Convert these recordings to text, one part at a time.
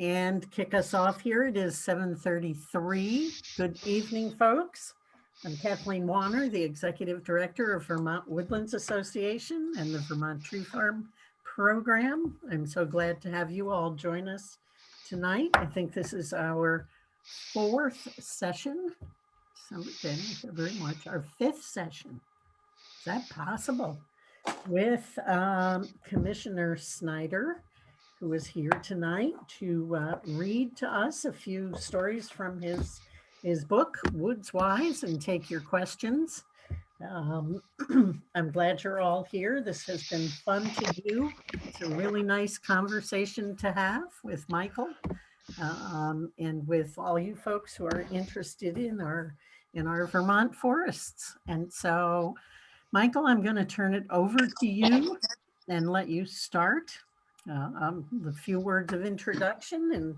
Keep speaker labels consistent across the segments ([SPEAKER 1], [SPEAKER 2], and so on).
[SPEAKER 1] and kick us off here. It is 7:33. Good evening, folks. I'm Kathleen Warner, the Executive Director of Vermont Woodlands Association and the Vermont Tree Farm Program. I'm so glad to have you all join us tonight. I think this is our fourth session. So thank you very much. Our fifth session. Is that possible? With Commissioner Snyder, who is here tonight to read to us a few stories from his book, Woods Wise, and take your questions. I'm glad you're all here. This has been fun to do. It's a really nice conversation to have with Michael and with all you folks who are interested in our Vermont forests. And so, Michael, I'm going to turn it over to you and let you start the few words of introduction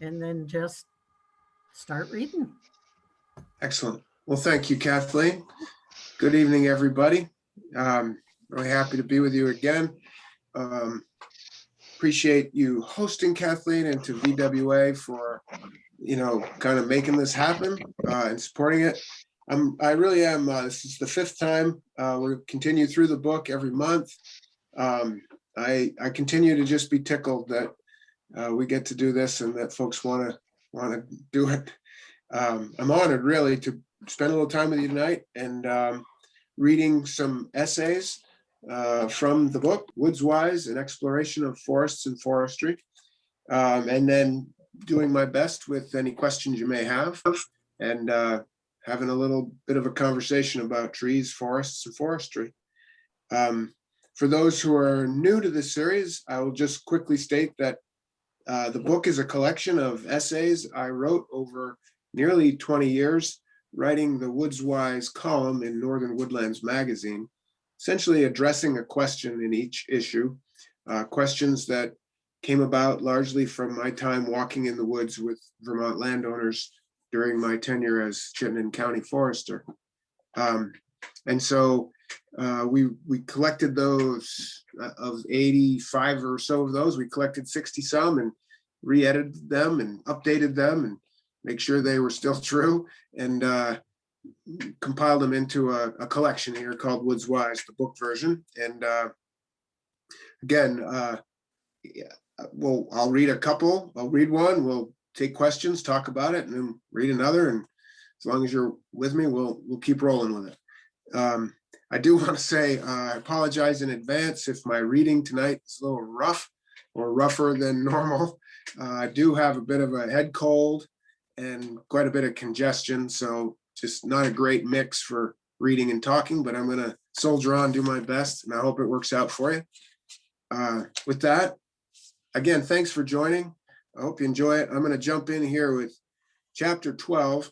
[SPEAKER 1] and then just start reading.
[SPEAKER 2] Excellent. Well, thank you, Kathleen. Good evening, everybody. Really happy to be with you again. Appreciate you hosting, Kathleen, and to VWA for, kind of making this happen and supporting it. I really am. This is the fifth time. We continue through the book every month. I continue to just be tickled that we get to do this and that folks want to do it. I'm honored, really, to spend a little time with you tonight and reading some essays from the book, Woods Wise, An Exploration of Forests and Forestry, and then doing my best with any questions you may have, and having a little bit of a conversation about trees, forests, and forestry. For those who are new to this series, I will just quickly state that the book is a collection of essays I wrote over nearly 20 years, writing the Woods Wise column in Northern Woodlands magazine, essentially addressing a question in each issue, questions that came about largely from my time walking in the woods with Vermont landowners during my tenure as Chittenden County Forester. And so we collected those, of 85 or so of those, we collected 60 some and re-edited them and updated them and make sure they were still true, and compiled them into a collection here called Woods Wise, the book version. And again, I'll read a couple. I'll read one, we'll take questions, talk about it, and then read another. And as long as you're with me, we'll keep rolling with it. I do want to say I apologize in advance if my reading tonight is a little rough or rougher than normal. I do have a bit of a head cold and quite a bit of congestion, so just not a great mix for reading and talking, but I'm going to soldier on, do my best, and I hope it works out for you. With that, again, thanks for joining. I hope you enjoy it. I'm going to jump in here with chapter 12.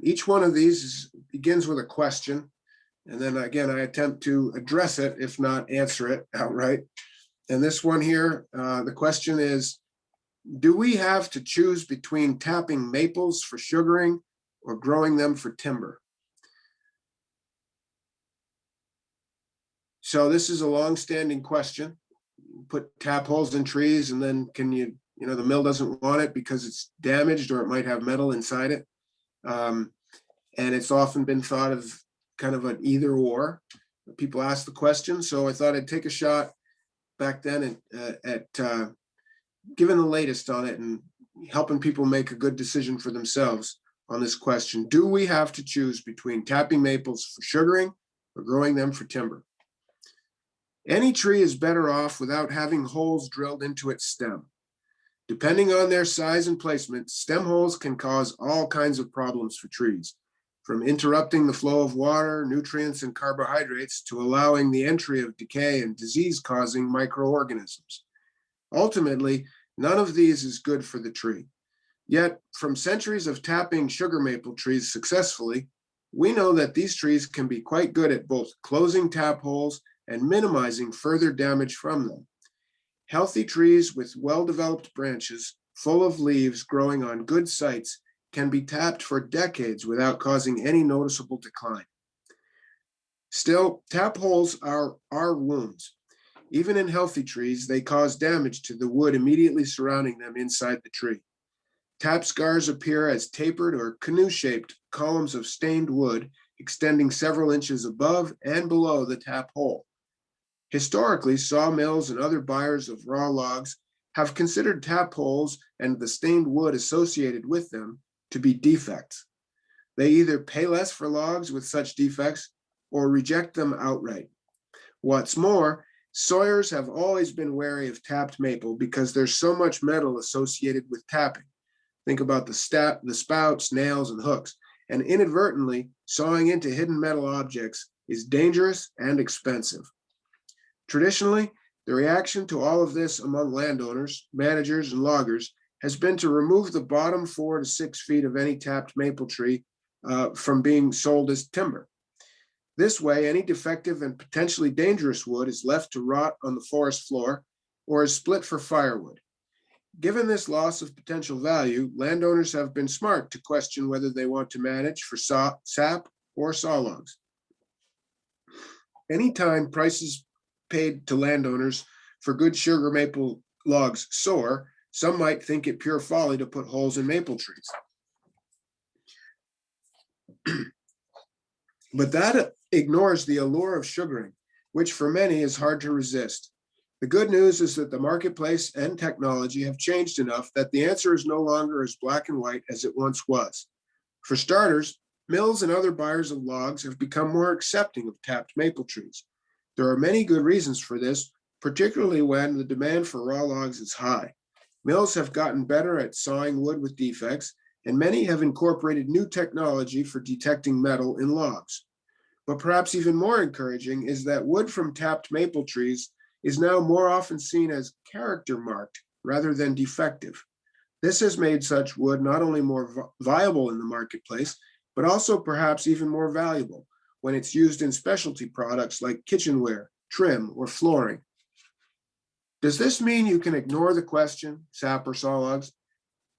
[SPEAKER 2] Each one of these begins with a question, and then again, I attempt to address it, if not answer it outright. And this one here, the question is, do we have to choose between tapping maples for sugaring or growing them for timber? So this is a long-standing question. Put tap holes in trees, and then can you, the mill doesn't want it because it's damaged or it might have metal inside it. And it's often been thought of kind of an either or. People ask the question, so I thought I'd take a shot back then at giving the latest on it and helping people make a good decision for themselves on this question. Do we have to choose between tapping maples for sugaring or growing them for timber? Any tree is better off without having holes drilled into its stem. Depending on their size and placement, stem holes can cause all kinds of problems for trees, from interrupting the flow of water, nutrients, and carbohydrates to allowing the entry of decay and disease-causing microorganisms. Ultimately, none of these is good for the tree. Yet, from centuries of tapping sugar maple trees successfully, we know that these trees can be quite good at both closing tap holes and minimizing further damage from them. Healthy trees with well-developed branches, full of leaves growing on good sites, can be tapped for decades without causing any noticeable decline. Still, tap holes are wounds. Even in healthy trees, they cause damage to the wood immediately surrounding them inside the tree. Tap scars appear as tapered or canoe-shaped columns of stained wood extending several inches above and below the tap hole. Historically, sawmills and other buyers of raw logs have considered tap holes and the stained wood associated with them to be defects. They either pay less for logs with such defects or reject them outright. What's more, sawyers have always been wary of tapped maple because there's so much metal associated with tapping. Think about the spouts, nails, and hooks. And inadvertently, sawing into hidden metal objects is dangerous and expensive. Traditionally, the reaction to all of this among landowners, managers, and loggers has been to remove the bottom 4 to 6 feet of any tapped maple tree from being sold as timber. This way, any defective and potentially dangerous wood is left to rot on the forest floor or is split for firewood. Given this loss of potential value, landowners have been smart to question whether they want to manage for sap or sawlogs. Anytime prices paid to landowners for good sugar maple logs soar, some might think it pure folly to put holes in maple trees. But that ignores the allure of sugaring, which for many is hard to resist. The good news is that the marketplace and technology have changed enough that the answer is no longer as black and white as it once was. For starters, mills and other buyers of logs have become more accepting of tapped maple trees. There are many good reasons for this, particularly when the demand for raw logs is high. Mills have gotten better at sawing wood with defects, and many have incorporated new technology for detecting metal in logs. But perhaps even more encouraging is that wood from tapped maple trees is now more often seen as character marked rather than defective. This has made such wood not only more viable in the marketplace, but also perhaps even more valuable when it's used in specialty products like kitchenware, trim, or flooring. Does this mean you can ignore the question, sap or sawlogs,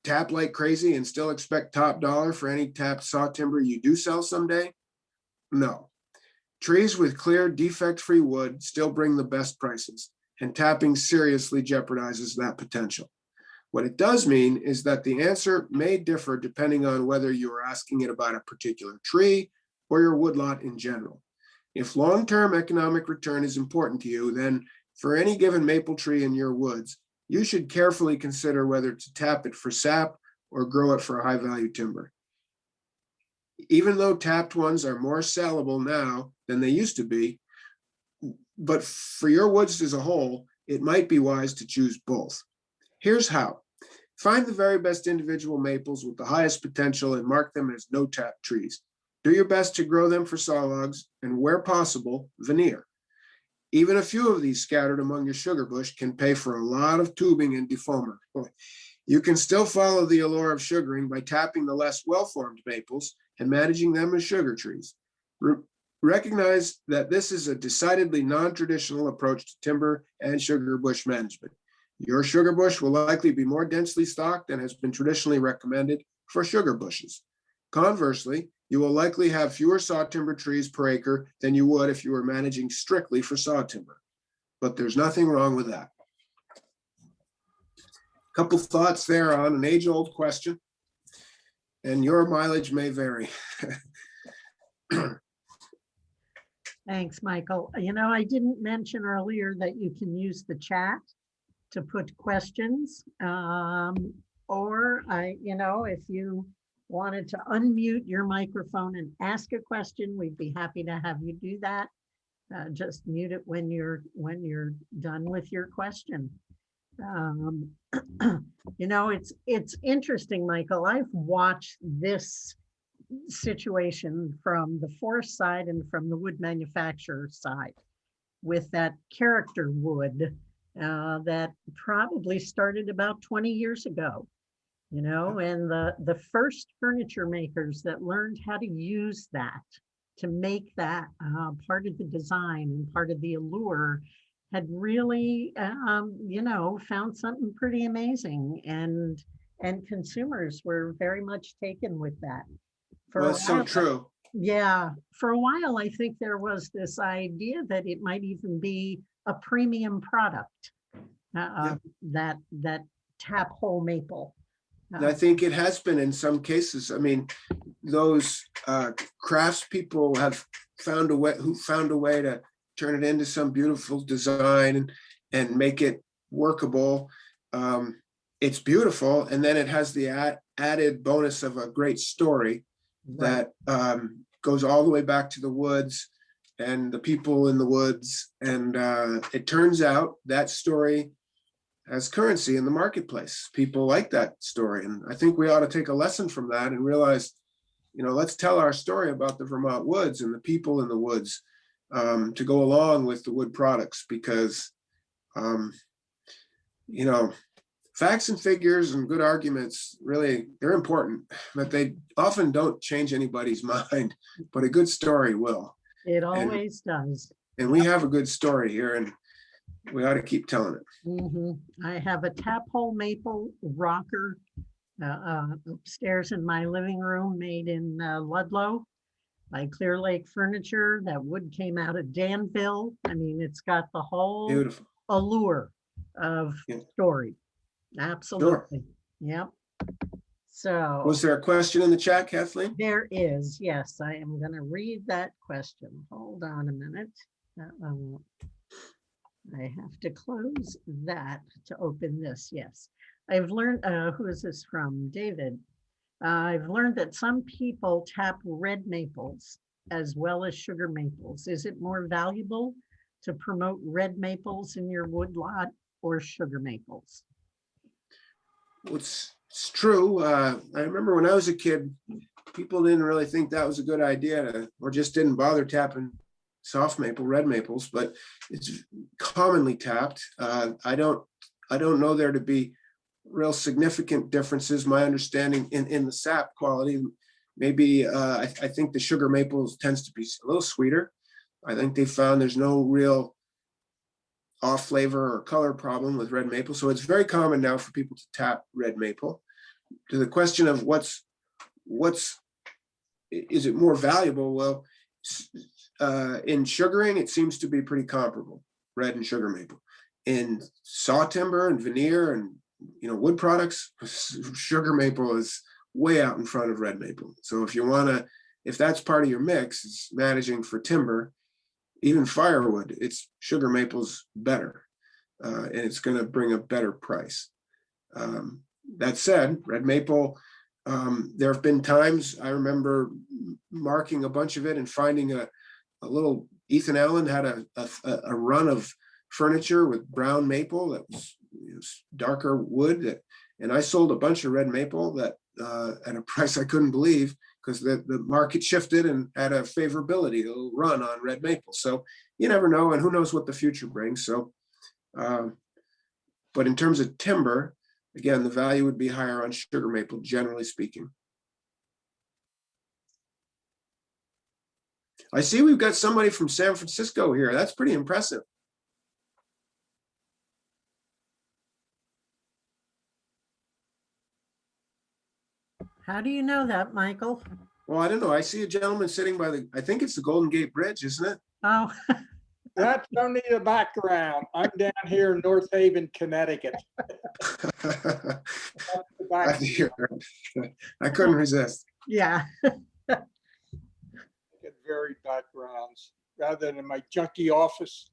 [SPEAKER 2] tap like crazy and still expect top dollar for any tapped saw timber you do sell someday? No. Trees with clear defect-free wood still bring the best prices, and tapping seriously jeopardizes that potential. What it does mean is that the answer may differ depending on whether you are asking it about a particular tree or your woodlot in general. If long-term economic return is important to you, then for any given maple tree in your woods, you should carefully consider whether to tap it for sap or grow it for high-value timber. Even though tapped ones are more sellable now than they used to be, but for your woods as a whole, it might be wise to choose both. Here's how. Find the very best individual maples with the highest potential and mark them as no-tap trees. Do your best to grow them for sawlogs and, where possible, veneer. Even a few of these scattered among your sugar bush can pay for a lot of tubing and defoamer. You can still follow the allure of sugaring by tapping the less well-formed maples and managing them as sugar trees. Recognize that this is a decidedly non-traditional approach to timber and sugar bush management. Your sugar bush will likely be more densely stocked than has been traditionally recommended for sugar bushes. Conversely, you will likely have fewer saw timber trees per acre than you would if you were managing strictly for saw timber. But there's nothing wrong with that. Couple thoughts there on an age-old question, and your mileage may vary.
[SPEAKER 1] Thanks, Michael. You know, I didn't mention earlier that you can use the chat to put questions, or if you wanted to unmute your microphone and ask a question, we'd be happy to have you do that. Just mute it when you're done with your question. It's interesting, Michael. I've watched this situation from the forest side and from the wood manufacturer side with that character wood that probably started about 20 years ago, and the first furniture makers that learned how to use that to make that part of the design and part of the allure had really, found something pretty amazing, and consumers were very much taken with that.
[SPEAKER 2] Well, that's so true.
[SPEAKER 1] Yeah, for a while, I think there was this idea that it might even be a premium product.
[SPEAKER 2] Yeah.
[SPEAKER 1] That tap hole maple.
[SPEAKER 2] And I think it has been in some cases. I mean, those craftspeople have found a way to turn it into some beautiful design and make it workable. It's beautiful, and then it has the added bonus of a great story
[SPEAKER 1] Right.
[SPEAKER 2] that goes all the way back to the woods and the people in the woods. And it turns out that story has currency in the marketplace. People like that story. And I think we ought to take a lesson from that and realize, let's tell our story about the Vermont woods and the people in the woods to go along with the wood products, because, you know, facts and figures and good arguments, really, they're important, but they often don't change anybody's mind, but a good story will.
[SPEAKER 1] It
[SPEAKER 2] And,
[SPEAKER 1] always does.
[SPEAKER 2] and we have a good story here, and we ought to keep telling it.
[SPEAKER 1] Mhm. I have a tap hole maple rocker upstairs in my living room made in Ludlow by Clear Lake Furniture. That wood came out of Danville. I mean, it's got the whole
[SPEAKER 2] Beautiful.
[SPEAKER 1] allure of
[SPEAKER 2] Yeah.
[SPEAKER 1] story. Absolutely. Yep. So
[SPEAKER 2] Was there a question in the chat, Kathleen?
[SPEAKER 1] there is, yes, I am going to read that question. Hold on a minute. I have to close that to open this. Yes. I've learned, who is this from? David. I've learned that some people tap red maples as well as sugar maples. Is it more valuable to promote red maples in your woodlot or sugar maples?
[SPEAKER 2] It's true. I remember when I was a kid, people didn't really think that was a good idea or just didn't bother tapping soft maple, red maples, but it's commonly tapped. I don't know there to be real significant differences. My understanding in the sap quality, maybe I think the sugar maples tends to be a little sweeter. I think they found there's no real off flavor or color problem with red maple. So it's very common now for people to tap red maple. To the question of is it more valuable? Well, in sugaring, it seems to be pretty comparable, red and sugar maple. In saw timber and veneer and wood products, sugar maple is way out in front of red maple. So if that's part of your mix, it's managing for timber, even firewood, it's sugar maple's better, and it's going to bring a better price. That said, red maple, there have been times I remember marking a bunch of it and finding a little, Ethan Allen had a run of furniture with brown maple that was darker wood, and I sold a bunch of red maple that at a price I couldn't believe, because the market shifted and had a favorability, a run on red maple. So you never know, and who knows what the future brings. So, but in terms of timber, again, the value would be higher on sugar maple, generally speaking. I see we've got somebody from San Francisco here. That's pretty impressive.
[SPEAKER 1] How do you know that, Michael?
[SPEAKER 2] Well, I don't know. I see a gentleman sitting by I think it's the Golden Gate Bridge, isn't it?
[SPEAKER 1] Oh,
[SPEAKER 3] That's only the background. I'm down here in North Haven, Connecticut.
[SPEAKER 2] I
[SPEAKER 3] That's the
[SPEAKER 2] couldn't resist.
[SPEAKER 1] yeah.
[SPEAKER 3] get varied backgrounds rather than my junky office.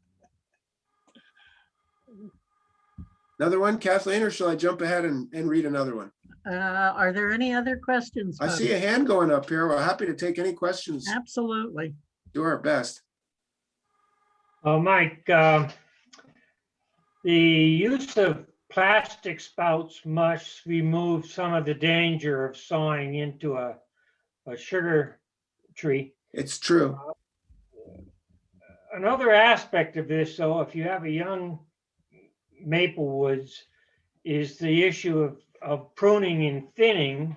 [SPEAKER 2] Another one, Kathleen, or shall I jump ahead and read another one?
[SPEAKER 1] Are there any other questions?
[SPEAKER 2] I see a hand going up here. We're happy to take any questions.
[SPEAKER 1] Absolutely.
[SPEAKER 2] Do our best.
[SPEAKER 4] Mike, the use of plastic spouts must remove some of the danger of sawing into a sugar tree.
[SPEAKER 2] It's true.
[SPEAKER 4] Another aspect of this, though, if you have a young maple woods, is the issue of pruning and thinning.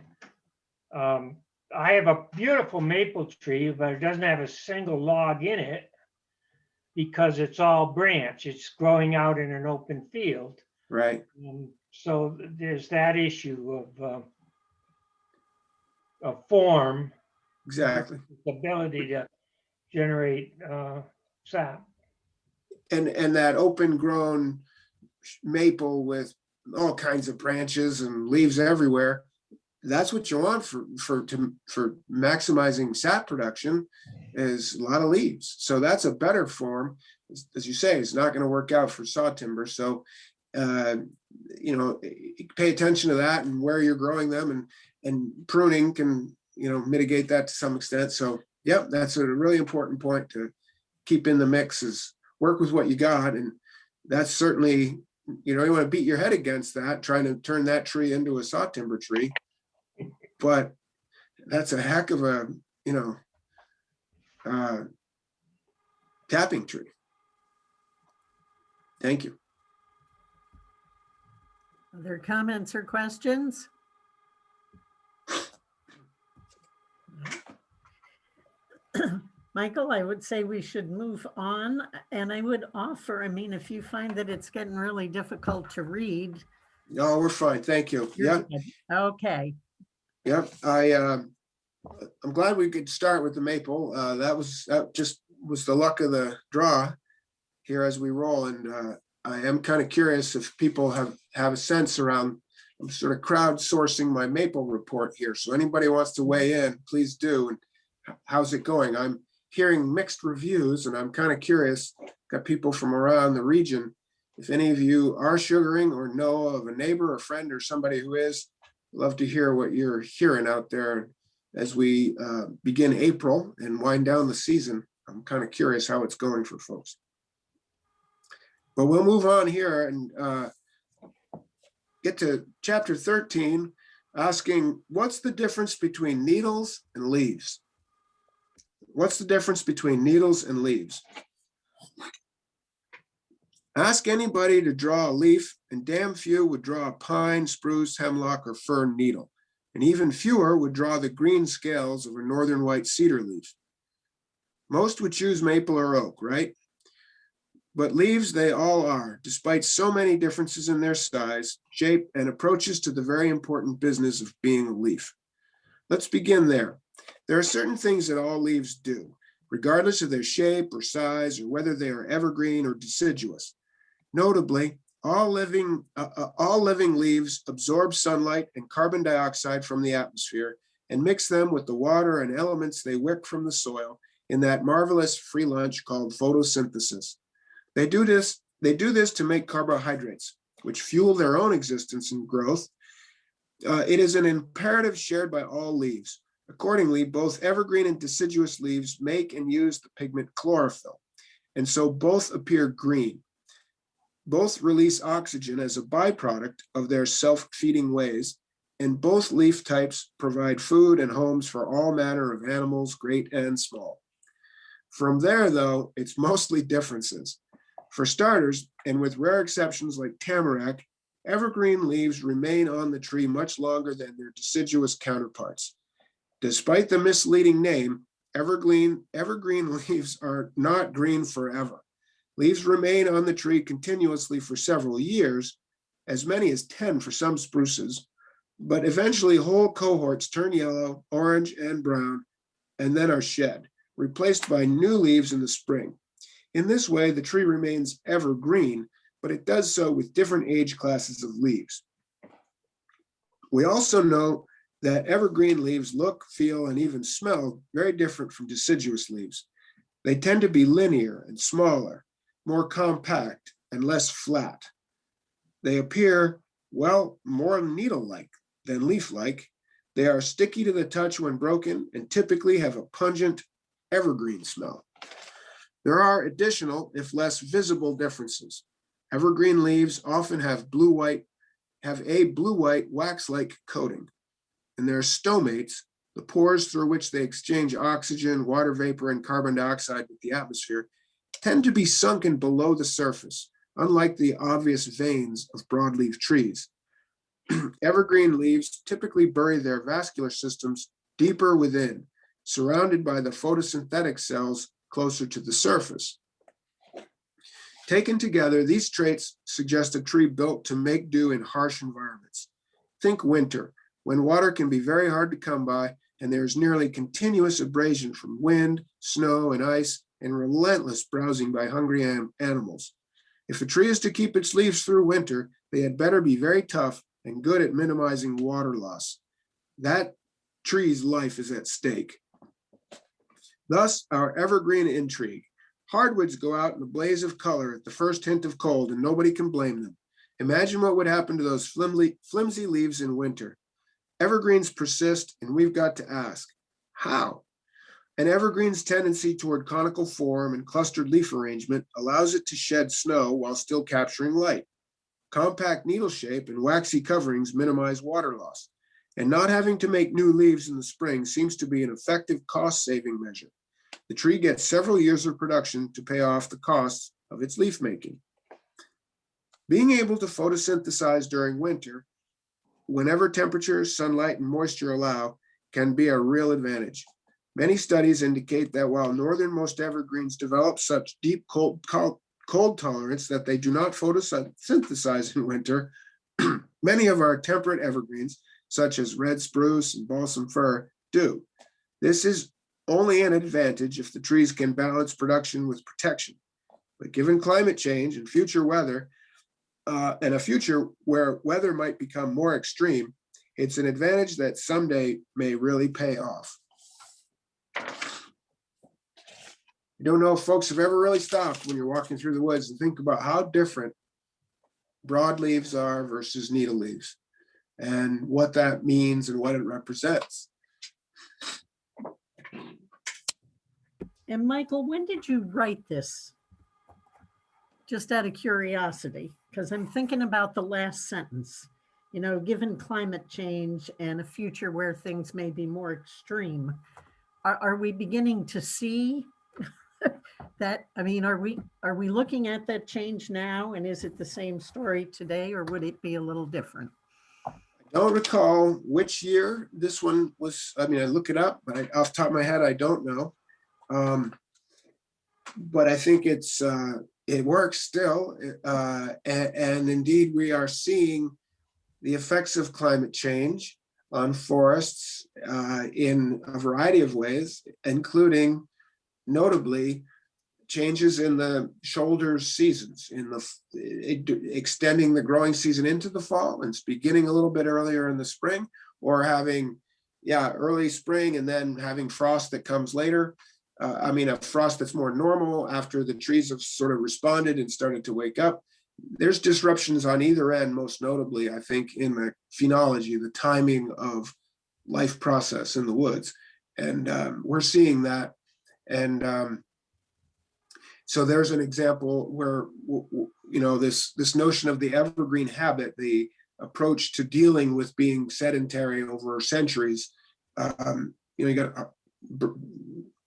[SPEAKER 4] I have a beautiful maple tree, but it doesn't have a single log in it because it's all branch. It's growing out in an open field.
[SPEAKER 2] Right.
[SPEAKER 4] So there's that issue of form.
[SPEAKER 2] exactly.
[SPEAKER 4] The ability to generate sap.
[SPEAKER 2] And that open grown maple with all kinds of branches and leaves everywhere, that's what you want for maximizing sap production, is a lot of leaves. So that's a better form. As you say, it's not going to work out for saw timber. So pay attention to that and where you're growing them, and pruning can mitigate that to some extent. So yep, that's a really important point to keep in the mix, is work with what you got. And that's certainly, you want to beat your head against that, trying to turn that tree into a saw timber tree. But that's a heck of a, tapping tree. Thank you.
[SPEAKER 1] Other comments or questions? Michael, I would say we should move on, and I would offer, if you find that it's getting really difficult to read.
[SPEAKER 2] No, we're fine. Thank you.
[SPEAKER 1] you're
[SPEAKER 2] Yeah.
[SPEAKER 1] good. Okay.
[SPEAKER 2] Yep. I'm glad we could start with the maple. That just was the luck of the draw here as we roll. And I am kind of curious if people have a sense around. I'm sort of crowdsourcing my maple report here. So anybody wants to weigh in, please do. And how's it going? I'm hearing mixed reviews, and I'm kind of curious. Got people from around the region. If any of you are sugaring or know of a neighbor or friend or somebody who is, love to hear what you're hearing out there as we begin April and wind down the season. I'm kind of curious how it's going for folks. But we'll move on here and get to chapter 13, asking what's the difference between needles and leaves? What's the difference between needles and leaves? Ask anybody to draw a leaf, and damn few would draw a pine, spruce, hemlock, or fern needle. And even fewer would draw the green scales of a northern white cedar leaf. Most would choose maple or oak, right? But leaves they all are, despite so many differences in their size, shape, and approaches to the very important business of being a leaf. Let's begin there. There are certain things that all leaves do, regardless of their shape or size or whether they are evergreen or deciduous. Notably, all living leaves absorb sunlight and carbon dioxide from the atmosphere and mix them with the water and elements they wick from the soil in that marvelous free lunch called photosynthesis. They do this to make carbohydrates, which fuel their own existence and growth. It is an imperative shared by all leaves. Accordingly, both evergreen and deciduous leaves make and use the pigment chlorophyll, and so both appear green. Both release oxygen as a byproduct of their self-feeding ways, and both leaf types provide food and homes for all manner of animals, great and small. From there, though, it's mostly differences. For starters, and with rare exceptions like tamarack, evergreen leaves remain on the tree much longer than their deciduous counterparts. Despite the misleading name, evergreen leaves are not green forever. Leaves remain on the tree continuously for several years, as many as 10 for some spruces, but eventually whole cohorts turn yellow, orange, and brown, and then are shed, replaced by new leaves in the spring. In this way, the tree remains evergreen, but it does so with different age classes of leaves. We also know that evergreen leaves look, feel, and even smell very different from deciduous leaves. They tend to be linear and smaller, more compact, and less flat. They appear, well, more needle-like than leaf-like. They are sticky to the touch when broken and typically have a pungent evergreen smell. There are additional, if less visible, differences. Evergreen leaves often have a blue-white wax-like coating, and their stomates, the pores through which they exchange oxygen, water vapor, and carbon dioxide with the atmosphere, tend to be sunken below the surface, unlike the obvious veins of broadleaf trees. Evergreen leaves typically bury their vascular systems deeper within, surrounded by the photosynthetic cells closer to the surface. Taken together, these traits suggest a tree built to make do in harsh environments. Think winter, when water can be very hard to come by and there's nearly continuous abrasion from wind, snow, and ice, and relentless browsing by hungry animals. If a tree is to keep its leaves through winter, they had better be very tough and good at minimizing water loss. That tree's life is at stake. Thus, our evergreen intrigue. Hardwoods go out in a blaze of color at the first hint of cold, and nobody can blame them. Imagine what would happen to those flimsy leaves in winter. Evergreens persist, and we've got to ask, how? An evergreen's tendency toward conical form and clustered leaf arrangement allows it to shed snow while still capturing light. Compact needle shape and waxy coverings minimize water loss, and not having to make new leaves in the spring seems to be an effective cost-saving measure. The tree gets several years of production to pay off the costs of its leaf making. Being able to photosynthesize during winter, whenever temperatures, sunlight, and moisture allow, can be a real advantage. Many studies indicate that while northernmost evergreens develop such deep cold tolerance that they do not photosynthesize in winter, many of our temperate evergreens, such as red spruce and balsam fir, do. This is only an advantage if the trees can balance production with protection. But given climate change and future weather, and a future where weather might become more extreme, it's an advantage that someday may really pay off. I don't know if folks have ever really stopped when you're walking through the woods and think about how different broadleaves are versus needle leaves and what that means and what it represents.
[SPEAKER 1] And Michael, when did you write this? Just out of curiosity, because I'm thinking about the last sentence, you know, given climate change and a future where things may be more extreme, are we beginning to see that? I mean, are we looking at that change now, and is it the same story today, or would it be a little different?
[SPEAKER 2] I don't recall which year this one was. I mean, I look it up, but off the top of my head, I don't know. But I think it works still. And indeed, we are seeing the effects of climate change on forests in a variety of ways, including notably changes in the shoulder seasons, extending the growing season into the fall and it's beginning a little bit earlier in the spring, or having early spring and then having frost that comes later. A frost that's more normal after the trees have sort of responded and started to wake up. There's disruptions on either end, most notably, I think, in the phenology, the timing of life process in the woods. And we're seeing that. And so there's an example where, you know, this notion of the evergreen habit, the approach to dealing with being sedentary over centuries, you got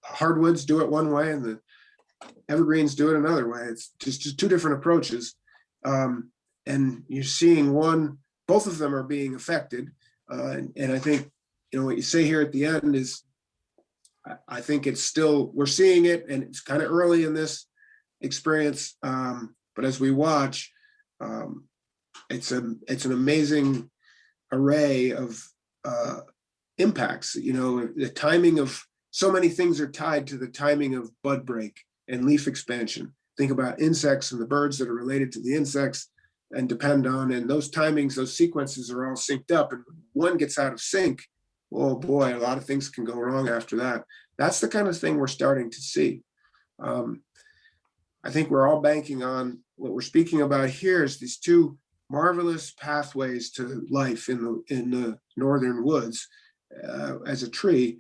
[SPEAKER 2] hardwoods do it one way and the evergreens do it another way. It's just two different approaches. And you're seeing both of them are being affected. And I think, you know, what you say here at the end is, I think it's still, we're seeing it and it's kind of early in this experience. But as we watch, it's an amazing array of impacts. You know, the timing of so many things are tied to the timing of bud break and leaf expansion. Think about insects and the birds that are related to the insects and depend on, and those timings, those sequences are all synced up. And when one gets out of sync, oh boy, a lot of things can go wrong after that. That's the kind of thing we're starting to see. I think we're all banking on what we're speaking about here is these two marvelous pathways to life in the northern woods as a tree.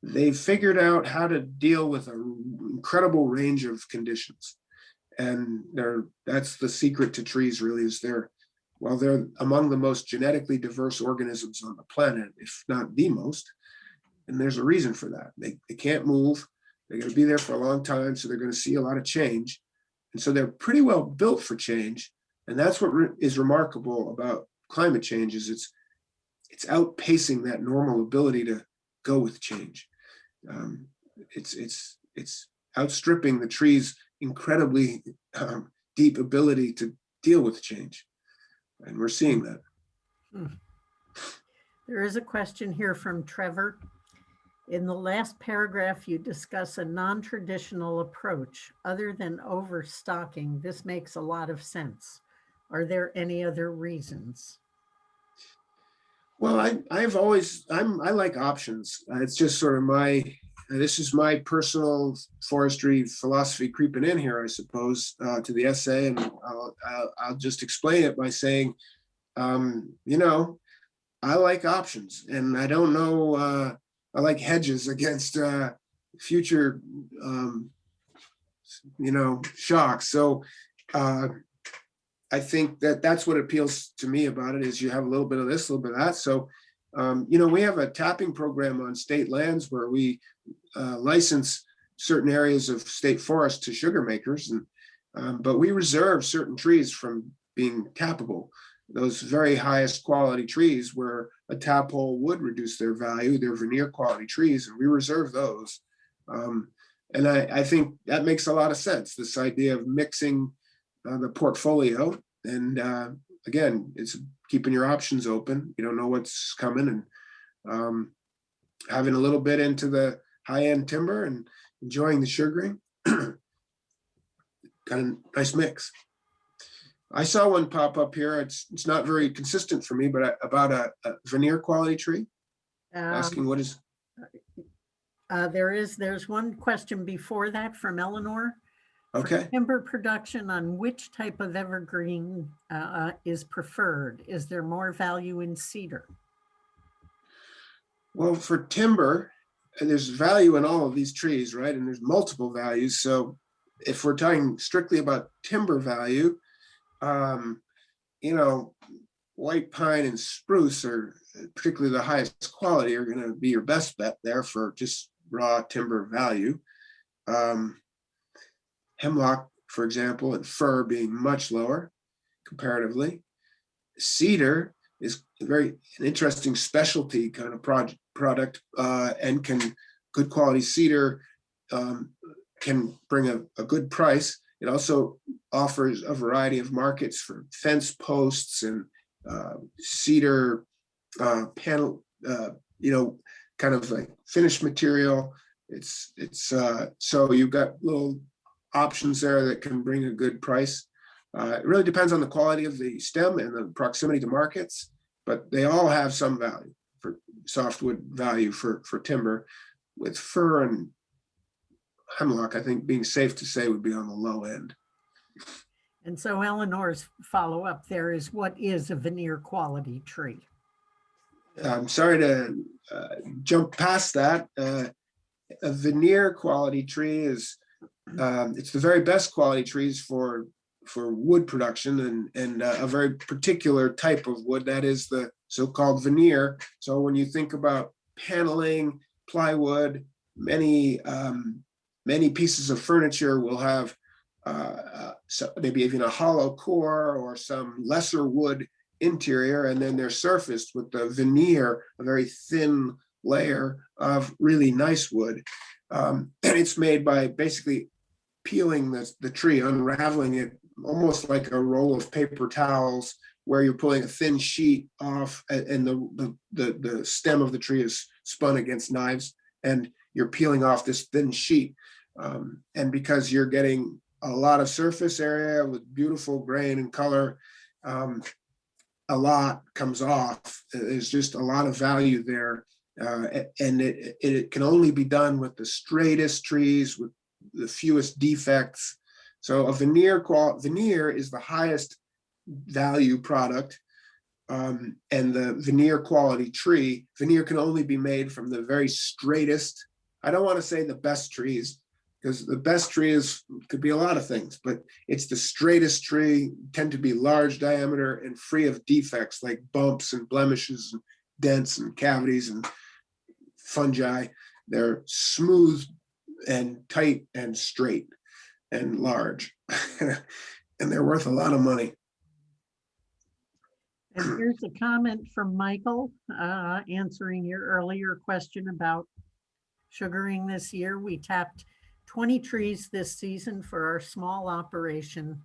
[SPEAKER 2] They've figured out how to deal with an incredible range of conditions. And that's the secret to trees, really, is they're among the most genetically diverse organisms on the planet, if not the most. And there's a reason for that. They can't move. They're going to be there for a long time, so they're going to see a lot of change. And so they're pretty well built for change. And that's what is remarkable about climate change is it's outpacing that normal ability to go with change. It's outstripping the tree's incredibly deep ability to deal with change. And we're seeing that.
[SPEAKER 1] There is a question here from Trevor. In the last paragraph, you discuss a non-traditional approach other than overstocking. This makes a lot of sense. Are there any other reasons?
[SPEAKER 2] Well, I like options. It's just sort of this is my personal forestry philosophy creeping in here, I suppose, to the essay. And I'll just explain it by saying, you know, I like options, and I don't know, I like hedges against future, shocks. So I think that's what appeals to me about it is you have a little bit of this, a little bit of that. So, we have a tapping program on state lands where we license certain areas of state forest to sugar makers, but we reserve certain trees from being tappable. Those very highest quality trees where a tap hole would reduce their value, they're veneer quality trees, and we reserve those. And I think that makes a lot of sense, this idea of mixing the portfolio. And again, it's keeping your options open. You don't know what's coming, and having a little bit into the high-end timber and enjoying the sugaring. Kind of nice mix. I saw one pop up here. It's not very consistent for me, but about a veneer quality tree. Asking what is.
[SPEAKER 1] There's one question before that from Eleanor. For
[SPEAKER 2] Okay.
[SPEAKER 1] timber production, on which type of evergreen is preferred? Is there more value in cedar?
[SPEAKER 2] Well, for timber, there's value in all of these trees, right? And there's multiple values. So if we're talking strictly about timber value, white pine and spruce are particularly the highest quality, are going to be your best bet there for just raw timber value. Hemlock, for example, and fir being much lower comparatively. Cedar is an interesting specialty kind of product, and good quality cedar can bring a good price. It also offers a variety of markets for fence posts and cedar panel, kind of like finished material. So you've got little options there that can bring a good price. It really depends on the quality of the stem and the proximity to markets, but they all have some value for softwood value for timber. With fir and hemlock, I think being safe to say would be on the low end.
[SPEAKER 1] And so Eleanor's follow-up there is, what is a veneer quality tree?
[SPEAKER 2] I'm sorry to jump past that. A veneer quality tree is it's the very best quality trees for wood production, and a very particular type of wood, that is the so-called veneer. So when you think about paneling, plywood, many pieces of furniture will have maybe even a hollow core or some lesser wood interior, and then they're surfaced with the veneer, a very thin layer of really nice wood. And it's made by basically peeling the tree, unraveling it almost like a roll of paper towels, where you're pulling a thin sheet off, and the stem of the tree is spun against knives, and you're peeling off this thin sheet. And because you're getting a lot of surface area with beautiful grain and color, a lot comes off. There's just a lot of value there. And it can only be done with the straightest trees, with the fewest defects. So a veneer is the highest value product. And the veneer quality tree, veneer can only be made from the very straightest. I don't want to say the best trees, because the best tree could be a lot of things, but it's the straightest tree, tend to be large diameter and free of defects like bumps and blemishes and dents and cavities and fungi. They're smooth and tight and straight and large, and they're worth a lot of money.
[SPEAKER 1] And here's a comment from Michael answering your earlier question about sugaring this year. We tapped 20 trees this season for our small operation.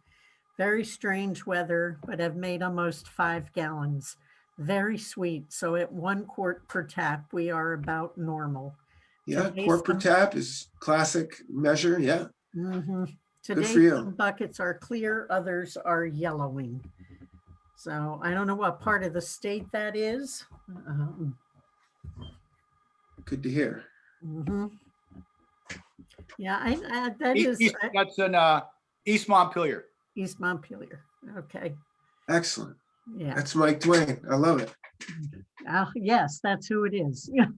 [SPEAKER 1] Very strange weather, but have made almost 5 gallons. very sweet. So at 1 quart per tap, we are about normal.
[SPEAKER 2] Yeah,
[SPEAKER 1] Today's
[SPEAKER 2] quart per
[SPEAKER 1] some-
[SPEAKER 2] tap is classic measure. Yeah,
[SPEAKER 1] Mhm.
[SPEAKER 2] for
[SPEAKER 1] Today,
[SPEAKER 2] you.
[SPEAKER 1] some buckets are clear, others are yellowing. So I don't know what part of the state that is.
[SPEAKER 2] good to hear.
[SPEAKER 1] Mhm. Yeah, that is
[SPEAKER 5] That's in East Montpelier.
[SPEAKER 1] East Montpelier. Okay,
[SPEAKER 2] Excellent.
[SPEAKER 1] yeah.
[SPEAKER 2] That's Mike Twain. I love it.
[SPEAKER 1] Yes, that's who it is. Yeah.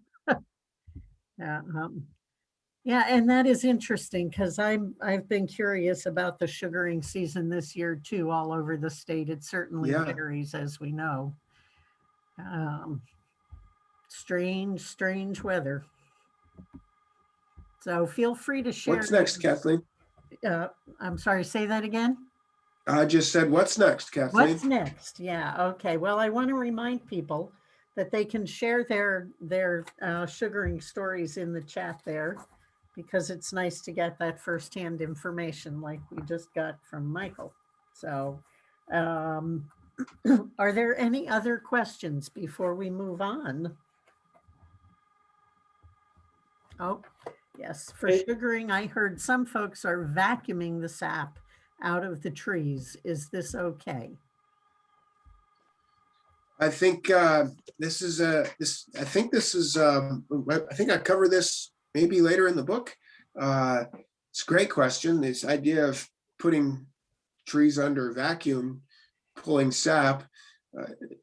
[SPEAKER 1] Yeah, and that is interesting because I've been curious about the sugaring season this year too, all over the state. It certainly
[SPEAKER 2] Yeah.
[SPEAKER 1] varies, as we know. Strange weather. So feel free to share.
[SPEAKER 2] What's next, Kathleen?
[SPEAKER 1] I'm sorry, say that again.
[SPEAKER 2] I just said, what's next, Kathleen?
[SPEAKER 1] What's next? Yeah, okay. Well, I want to remind people that they can share their sugaring stories in the chat there, because it's nice to get that firsthand information like we just got from Michael. So are there any other questions before we move on? Oh, yes. For
[SPEAKER 3] Hey.
[SPEAKER 1] sugaring, I heard some folks are vacuuming the sap out of the trees. Is this okay?
[SPEAKER 2] I think this is I think I cover this maybe later in the book. It's a great question. This idea of putting trees under vacuum, pulling sap,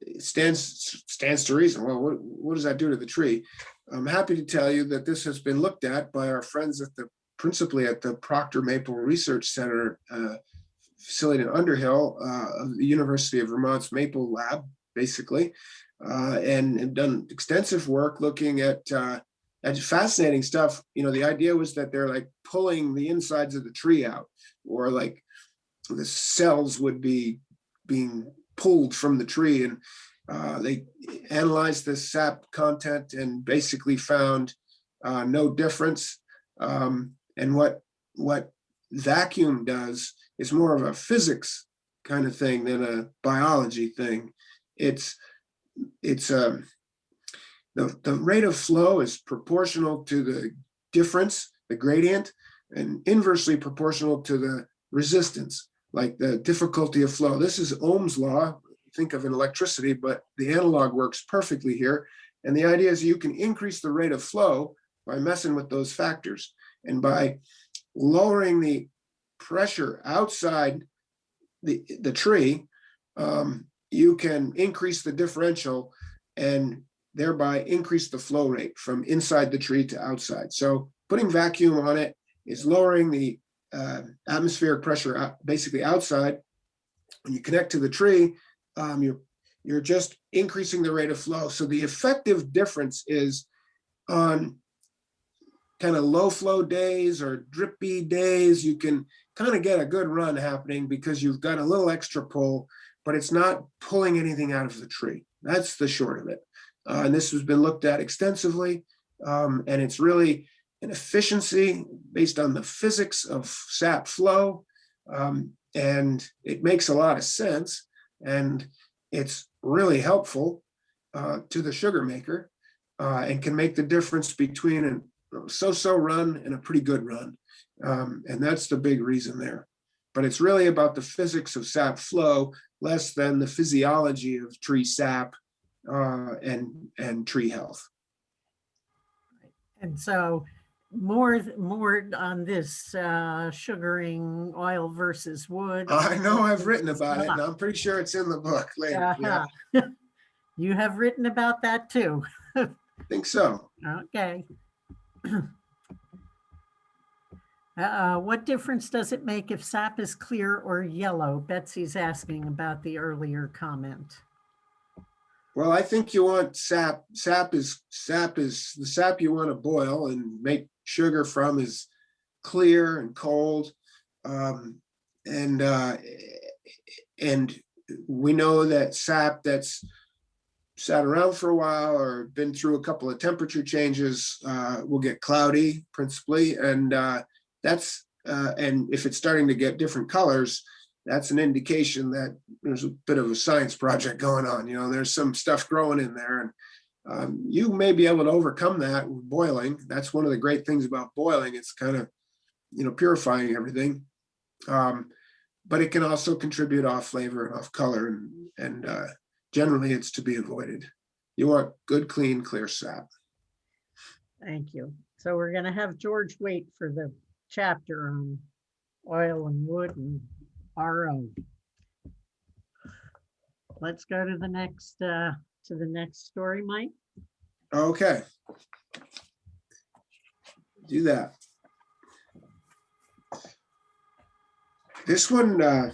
[SPEAKER 2] it stands to reason. Well, what does that do to the tree? I'm happy to tell you that this has been looked at by our friends principally at the Proctor Maple Research Center facility in Underhill of the University of Vermont's Maple Lab, basically, and done extensive work looking at fascinating stuff. You know, the idea was that they're like pulling the insides of the tree out, or like the cells would be being pulled from the tree, and they analyzed the sap content and basically found no difference. And what vacuum does is more of a physics kind of thing than a biology thing. It's the rate of flow is proportional to the difference, the gradient, and inversely proportional to the resistance, like the difficulty of flow. This is Ohm's law. Think of in electricity, but the analog works perfectly here. And the idea is you can increase the rate of flow by messing with those factors, and by lowering the pressure outside the tree, you can increase the differential and thereby increase the flow rate from inside the tree to outside. So putting vacuum on it is lowering the atmospheric pressure basically outside. When you connect to the tree, you're just increasing the rate of flow. So the effective difference is on kind of low flow days or drippy days, you can kind of get a good run happening because you've got a little extra pull, but it's not pulling anything out of the tree. That's the short of it. And this has been looked at extensively, and it's really an efficiency based on the physics of sap flow, and it makes a lot of sense, and it's really helpful to the sugar maker, and can make the difference between a so-so run and a pretty good run, and that's the big reason there. But it's really about the physics of sap flow, less than the physiology of tree sap and tree health.
[SPEAKER 1] And so more on this sugaring oil versus wood.
[SPEAKER 2] I know I've written about it, and I'm pretty sure it's in the book later. Yeah,
[SPEAKER 1] Uh-huh. You have written about that too.
[SPEAKER 2] I think so.
[SPEAKER 1] Okay. What difference does it make if sap is clear or yellow? Betsy's asking about the earlier comment.
[SPEAKER 2] Well, I think you want sap. Sap is the sap you want to boil and make sugar from is clear and cold, and we know that sap that's sat around for a while or been through a couple of temperature changes will get cloudy principally, and and if it's starting to get different colors, that's an indication that there's a bit of a science project going on. There's some stuff growing in there, and you may be able to overcome that with boiling. That's one of the great things about boiling. It's kind of, purifying everything. But it can also contribute off flavor and off color, and generally it's to be avoided. You want good, clean, clear sap.
[SPEAKER 1] Thank you. So we're going to have George wait for the chapter on oil and wood and RO. Let's go to the next story, Mike.
[SPEAKER 2] Okay. Do that. This one,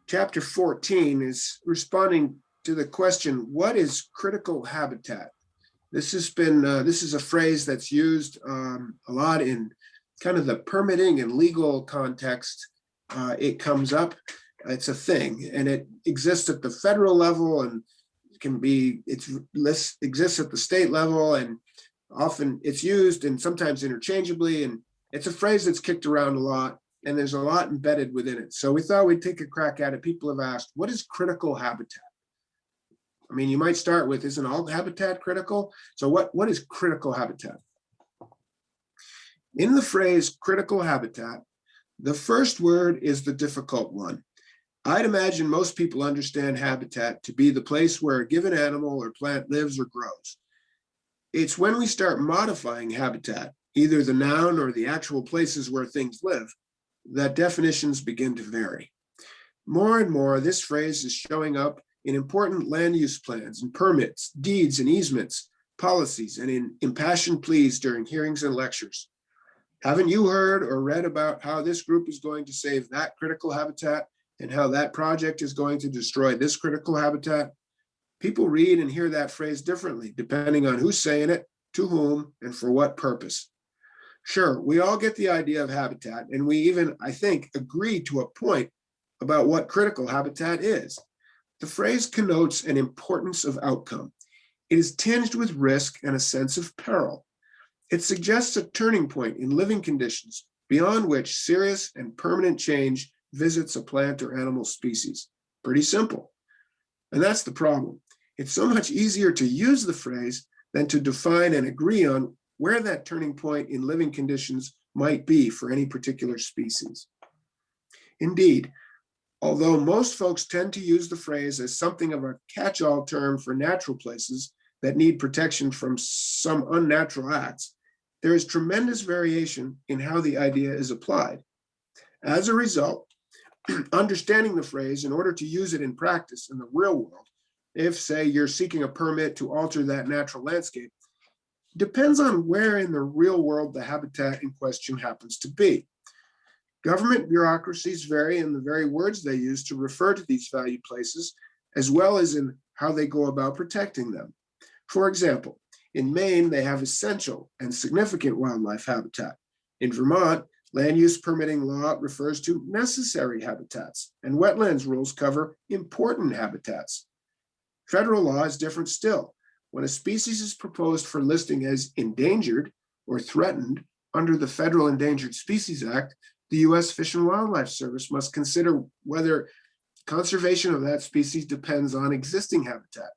[SPEAKER 2] chapter 14, is responding to the question, what is critical habitat? This is a phrase that's used a lot in kind of the permitting and legal context. It comes up, it's a thing, and it exists at the federal level, and it exists at the state level, and often it's used and sometimes interchangeably, and it's a phrase that's kicked around a lot, and there's a lot embedded within it. So we thought we'd take a crack at it. People have asked, what is critical habitat? I mean, you might start with, isn't all habitat critical? So what is critical habitat? In the phrase critical habitat, the first word is the difficult one. I'd imagine most people understand habitat to be the place where a given animal or plant lives or grows. It's when we start modifying habitat, either the noun or the actual places where things live, that definitions begin to vary. More and more, this phrase is showing up in important land use plans and permits, deeds and easements, policies, and in impassioned pleas during hearings and lectures. Haven't you heard or read about how this group is going to save that critical habitat and how that project is going to destroy this critical habitat? People read and hear that phrase differently, depending on who's saying it, to whom, and for what purpose. Sure, we all get the idea of habitat, and we even, I think, agree to a point about what critical habitat is. The phrase connotes an importance of outcome. It is tinged with risk and a sense of peril. It suggests a turning point in living conditions beyond which serious and permanent change visits a plant or animal species. Pretty simple. And that's the problem. It's so much easier to use the phrase than to define and agree on where that turning point in living conditions might be for any particular species. Indeed, although most folks tend to use the phrase as something of a catch-all term for natural places that need protection from some unnatural acts, there is tremendous variation in how the idea is applied. As a result, understanding the phrase in order to use it in practice in the real world, if, say, you're seeking a permit to alter that natural landscape, depends on where in the real world the habitat in question happens to be. Government bureaucracies vary in the very words they use to refer to these valued places, as well as in how they go about protecting them. For example, in Maine, they have essential and significant wildlife habitat. In Vermont, land use permitting law refers to necessary habitats, and wetlands rules cover important habitats. Federal law is different still. When a species is proposed for listing as endangered or threatened under the Federal Endangered Species Act, the U.S. Fish and Wildlife Service must consider whether conservation of that species depends on existing habitat.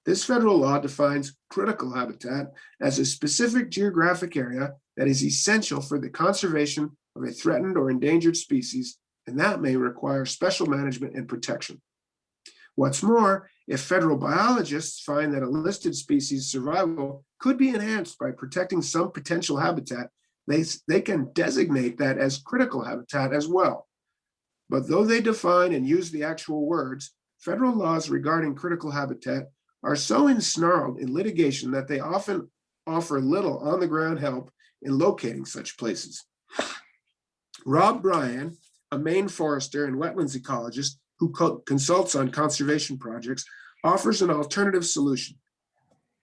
[SPEAKER 2] This federal law defines critical habitat as a specific geographic area that is essential for the conservation of a threatened or endangered species, and that may require special management and protection. What's more, if federal biologists find that a listed species' survival could be enhanced by protecting some potential habitat, they can designate that as critical habitat as well. But though they define and use the actual words, federal laws regarding critical habitat are so ensnarled in litigation that they often offer little on-the-ground help in locating such places. Rob Bryan, a Maine forester and wetlands ecologist who consults on conservation projects, offers an alternative solution.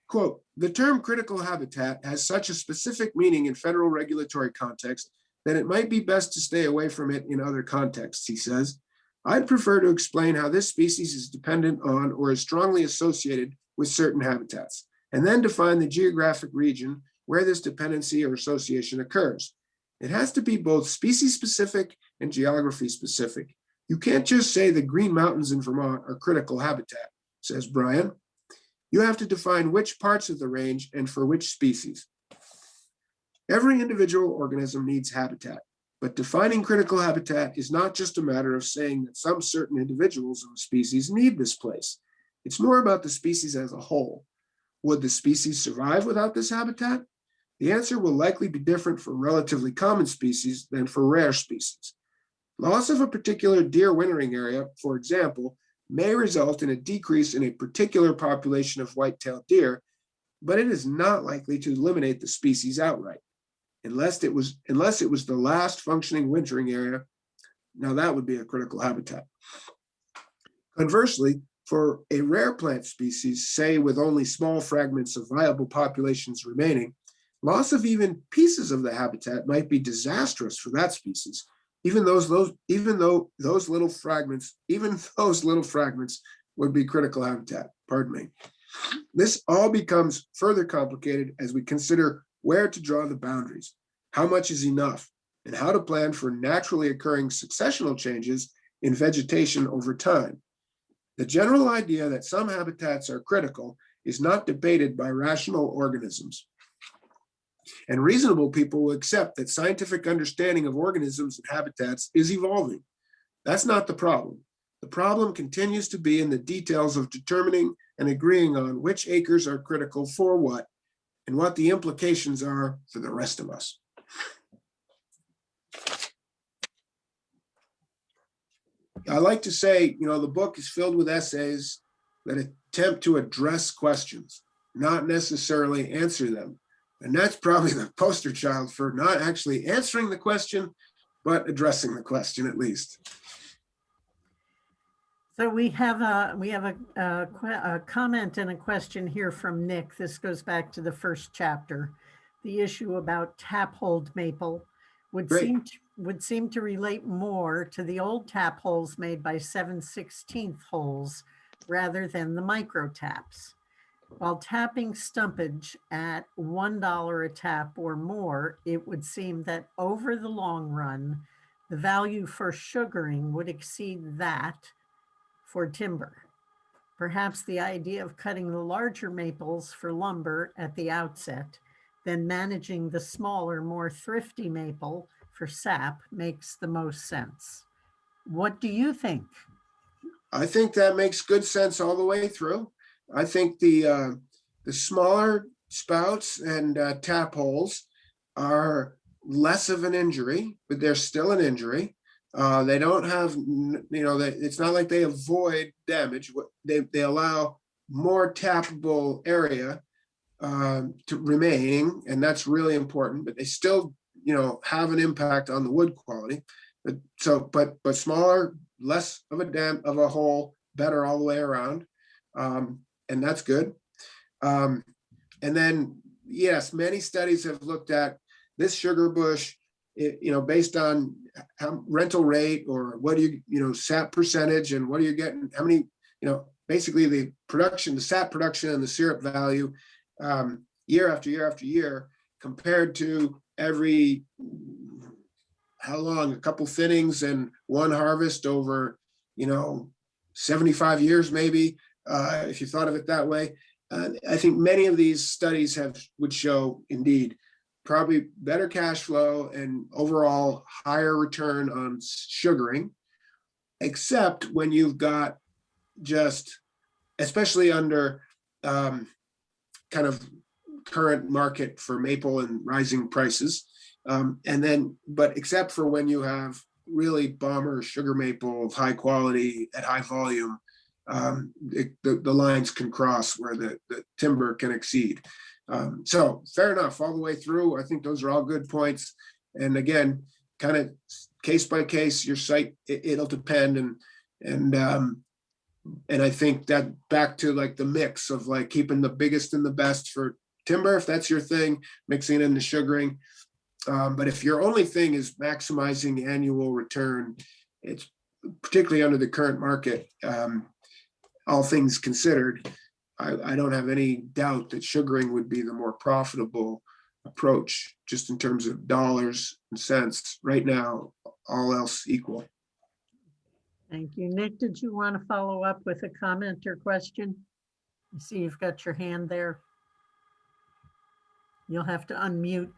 [SPEAKER 2] Quote, the term critical habitat has such a specific meaning in federal regulatory context that it might be best to stay away from it in other contexts, he says. I'd prefer to explain how this species is dependent on or is strongly associated with certain habitats, and then define the geographic region where this dependency or association occurs. It has to be both species specific and geography specific. You can't just say the Green Mountains in Vermont are critical habitat, says Brian. You have to define which parts of the range and for which species. Every individual organism needs habitat, but defining critical habitat is not just a matter of saying that some certain individuals of a species need this place. It's more about the species as a whole. Would the species survive without this habitat? The answer will likely be different for relatively common species than for rare species. Loss of a particular deer wintering area, for example, may result in a decrease in a particular population of white-tailed deer, but it is not likely to eliminate the species outright, unless it was the last functioning wintering area. Now that would be a critical habitat. Conversely, for a rare plant species, say with only small fragments of viable populations remaining, loss of even pieces of the habitat might be disastrous for that species. Even though those little fragments would be critical habitat. Pardon me. This all becomes further complicated as we consider where to draw the boundaries, how much is enough, and how to plan for naturally occurring successional changes in vegetation over time. The general idea that some habitats are critical is not debated by rational organisms. And reasonable people will accept that scientific understanding of organisms and habitats is evolving. That's not the problem. The problem continues to be in the details of determining and agreeing on which acres are critical for what and what the implications are for the rest of us. I like to say, the book is filled with essays that attempt to address questions, not necessarily answer them. And that's probably the poster child for not actually answering the question, but addressing the question at least.
[SPEAKER 1] So we have a comment and a question here from Nick. This goes back to the first chapter. The issue about tap-holed maple would seem to relate more to the old tap holes made by 7/16 holes rather than the micro taps. While tapping stumpage at $1 a tap or more, it would seem that over the long run, the value for sugaring would exceed that for timber. Perhaps the idea of cutting the larger maples for lumber at the outset, then managing the smaller, more thrifty maple for sap makes the most sense. What do you think?
[SPEAKER 2] I think that makes good sense all the way through. I think the smaller spouts and tap holes are less of an injury, but they're still an injury. They don't have, it's not like they avoid damage. They allow more tappable area to remain, and that's really important. But they still, have an impact on the wood quality. But smaller, less of a hole, better all the way around. And that's good. And then, yes, many studies have looked at this sugar bush, based on rental rate or what do you, sap percentage and what are you getting, how many, basically the sap production and the syrup value year after year after year compared to every, how long, a couple thinnings and one harvest over, 75 years maybe. If you thought of it that way, I think many of these studies would show indeed probably better cash flow and overall higher return on sugaring, except when you've got just, especially under kind of current market for maple and rising prices, but except for when you have really bomber sugar maple of high quality at high volume. The lines can cross where the timber can exceed. So fair enough, all the way through. I think those are all good points. And again, kind of case by case, your site, it'll depend. And I think that back to like the mix of like keeping the biggest and the best for timber, if that's your thing, mixing in the sugaring. But if your only thing is maximizing annual return, it's particularly under the current market, all things considered, I don't have any doubt that sugaring would be the more profitable approach, just in terms of dollars and cents right now, all else equal.
[SPEAKER 1] Thank you. Nick, did you want to follow up with a comment or question? I see you've got your hand there. You'll have to unmute.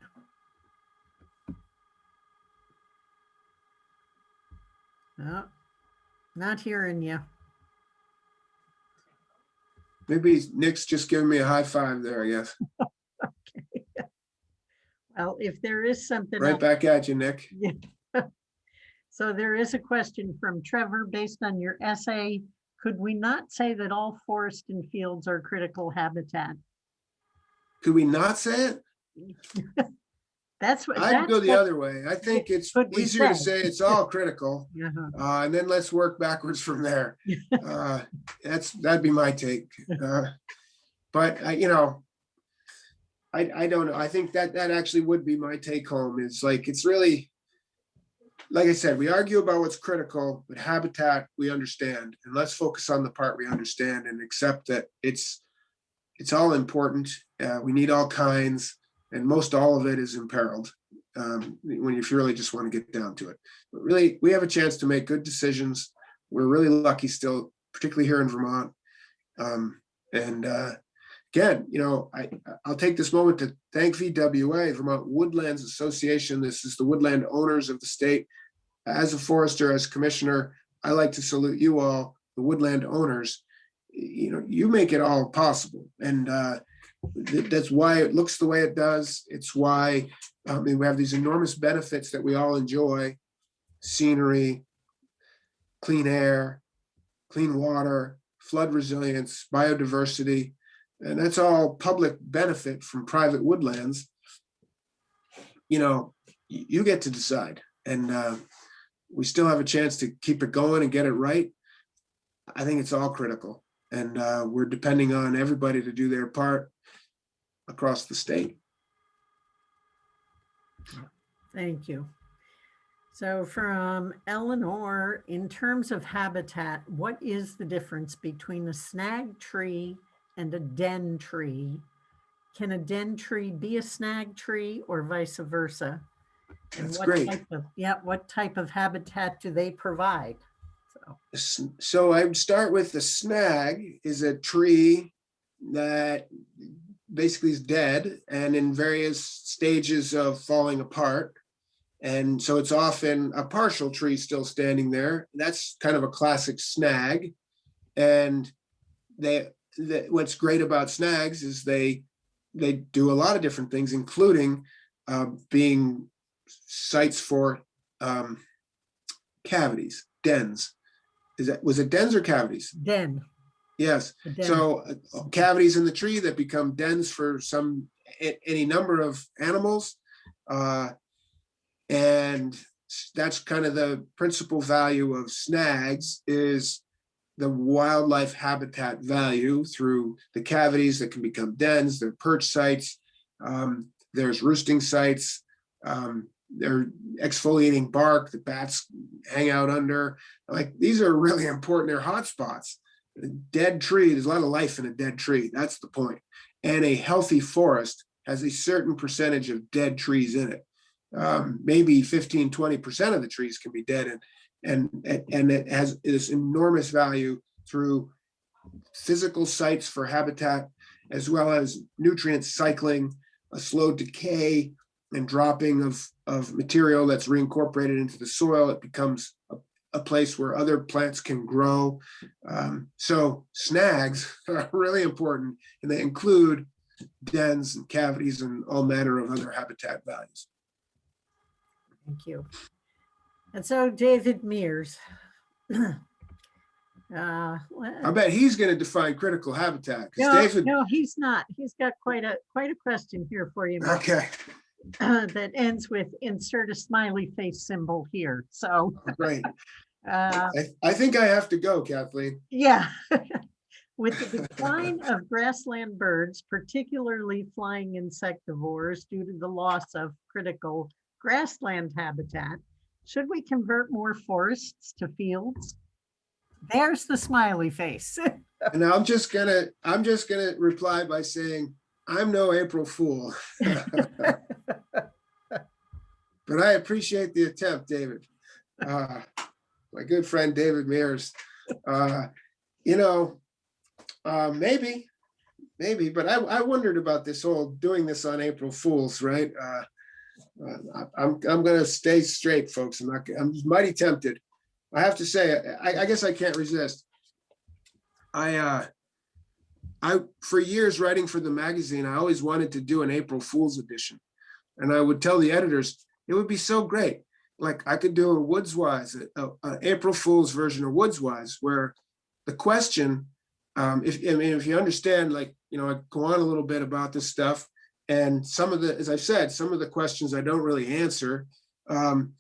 [SPEAKER 1] No, not hearing you.
[SPEAKER 2] Maybe Nick's just giving me a high five there, I guess.
[SPEAKER 1] Well, if there is something
[SPEAKER 2] Right
[SPEAKER 1] else,
[SPEAKER 2] back at you, Nick.
[SPEAKER 1] so there is a question from Trevor based on your essay. Could we not say that all forest and fields are critical habitat?
[SPEAKER 2] Could we not say it?
[SPEAKER 1] That's what.
[SPEAKER 2] I'd go the other way. I think it's
[SPEAKER 1] Could we
[SPEAKER 2] easier to
[SPEAKER 1] say?
[SPEAKER 2] say it's all critical.
[SPEAKER 1] Uh-huh.
[SPEAKER 2] And then let's work backwards from there. That'd be my take. But I don't know. I think that actually would be my take home. It's like, it's really, like I said, we argue about what's critical, but habitat, we understand. And let's focus on the part we understand and accept that it's all important. We need all kinds, and most all of it is imperiled if you really just want to get down to it. But really, we have a chance to make good decisions. We're really lucky still, particularly here in Vermont. Again, I'll take this moment to thank VWA, Vermont Woodlands Association. This is the woodland owners of the state. As a forester, as commissioner, I like to salute you all, the woodland owners. You make it all possible. And that's why it looks the way it does. It's why we have these enormous benefits that we all enjoy: scenery, clean air, clean water, flood resilience, biodiversity. And that's all public benefit from private woodlands. You get to decide. And we still have a chance to keep it going and get it right. I think it's all critical. And we're depending on everybody to do their part across the state.
[SPEAKER 1] Thank you. So from Eleanor, in terms of habitat, what is the difference between a snag tree and a den tree? Can a den tree be a snag tree or vice versa? And
[SPEAKER 2] That's
[SPEAKER 1] what
[SPEAKER 2] great.
[SPEAKER 1] What type of habitat do they provide?
[SPEAKER 2] So I would start with the snag is a tree that basically is dead and in various stages of falling apart. And so it's often a partial tree still standing there. That's kind of a classic snag. And what's great about snags is they do a lot of different things, including being sites for cavities, dens. Was it dens or cavities?
[SPEAKER 1] Den.
[SPEAKER 2] Yes.
[SPEAKER 1] A den.
[SPEAKER 2] So cavities in the tree that become dens for any number of animals. And that's kind of the principal value of snags, is the wildlife habitat value through the cavities that can become dens, they're perch sites, there's roosting sites, they're exfoliating bark that bats hang out under. Like, these are really important. They're hotspots. A dead tree, there's a lot of life in a dead tree. That's the point. And a healthy forest has a certain percentage of dead trees in it. Maybe 15, 20% of the trees can be dead, and it has this enormous value through physical sites for habitat, as well as nutrient cycling, a slow decay and dropping of material that's reincorporated into the soil. It becomes a place where other plants can grow. So snags are really important, and they include dens and cavities and all manner of other habitat values.
[SPEAKER 1] Thank you. And so David Mears.
[SPEAKER 2] I bet he's going to define critical habitat, because David.
[SPEAKER 1] No, he's not. He's got quite a question here for you.
[SPEAKER 2] Okay.
[SPEAKER 1] That ends with insert a smiley face symbol here. So
[SPEAKER 2] Great. I think I have to go, Kathleen.
[SPEAKER 1] yeah. With the decline of grassland birds, particularly flying insectivores, due to the loss of critical grassland habitat, should we convert more forests to fields? There's the smiley face.
[SPEAKER 2] And I'm just gonna reply by saying, I'm no April Fool. But I appreciate the attempt, David. my good friend David Mears. You know, maybe, but I wondered about this whole doing this on April Fools, right? I'm gonna stay straight, folks. I'm mighty tempted. I have to say, I guess I can't resist. I for years writing for the magazine, I always wanted to do an April Fool's edition. And I would tell the editors, it would be so great. Like I could do a Woods Wise, an April Fool's version of Woods Wise, where the question, if you understand, like, I go on a little bit about this stuff, and some of the, as I've said, some of the questions I don't really answer. And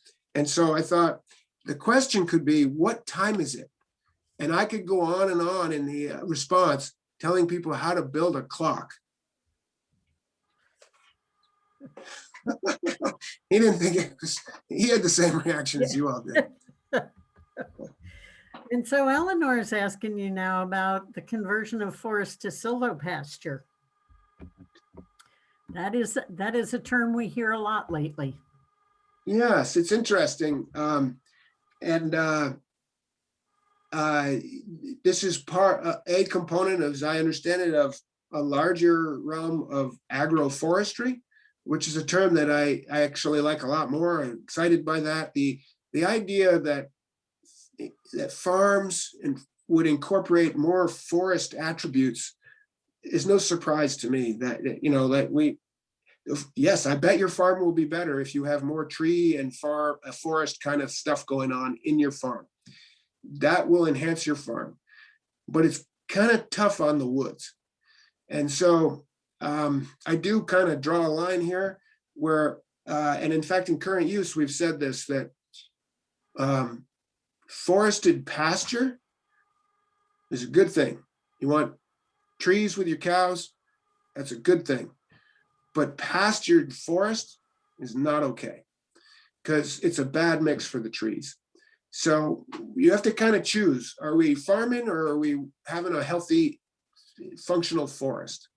[SPEAKER 2] so I thought the question could be, what time is it? And I could go on and on in the response, telling people how to build a clock. He didn't think it was, he had the same reaction as you all did.
[SPEAKER 1] And so Eleanor is asking you now about the conversion of forest to silvopasture. That is a term we hear a lot lately.
[SPEAKER 2] Yes, it's interesting. This is a component, as I understand it, of a larger realm of agroforestry, which is a term that I actually like a lot more. I'm excited by that. The idea that farms would incorporate more forest attributes is no surprise to me. Yes, I bet your farm will be better if you have more tree and forest kind of stuff going on in your farm. That will enhance your farm, but it's kind of tough on the woods. And so I do kind of draw a line here where, and in fact, in current use, we've said this, that forested pasture is a good thing. You want trees with your cows, that's a good thing. But pastured forest is not okay because it's a bad mix for the trees. So you have to kind of choose, are we farming or are we having a healthy, functional forest?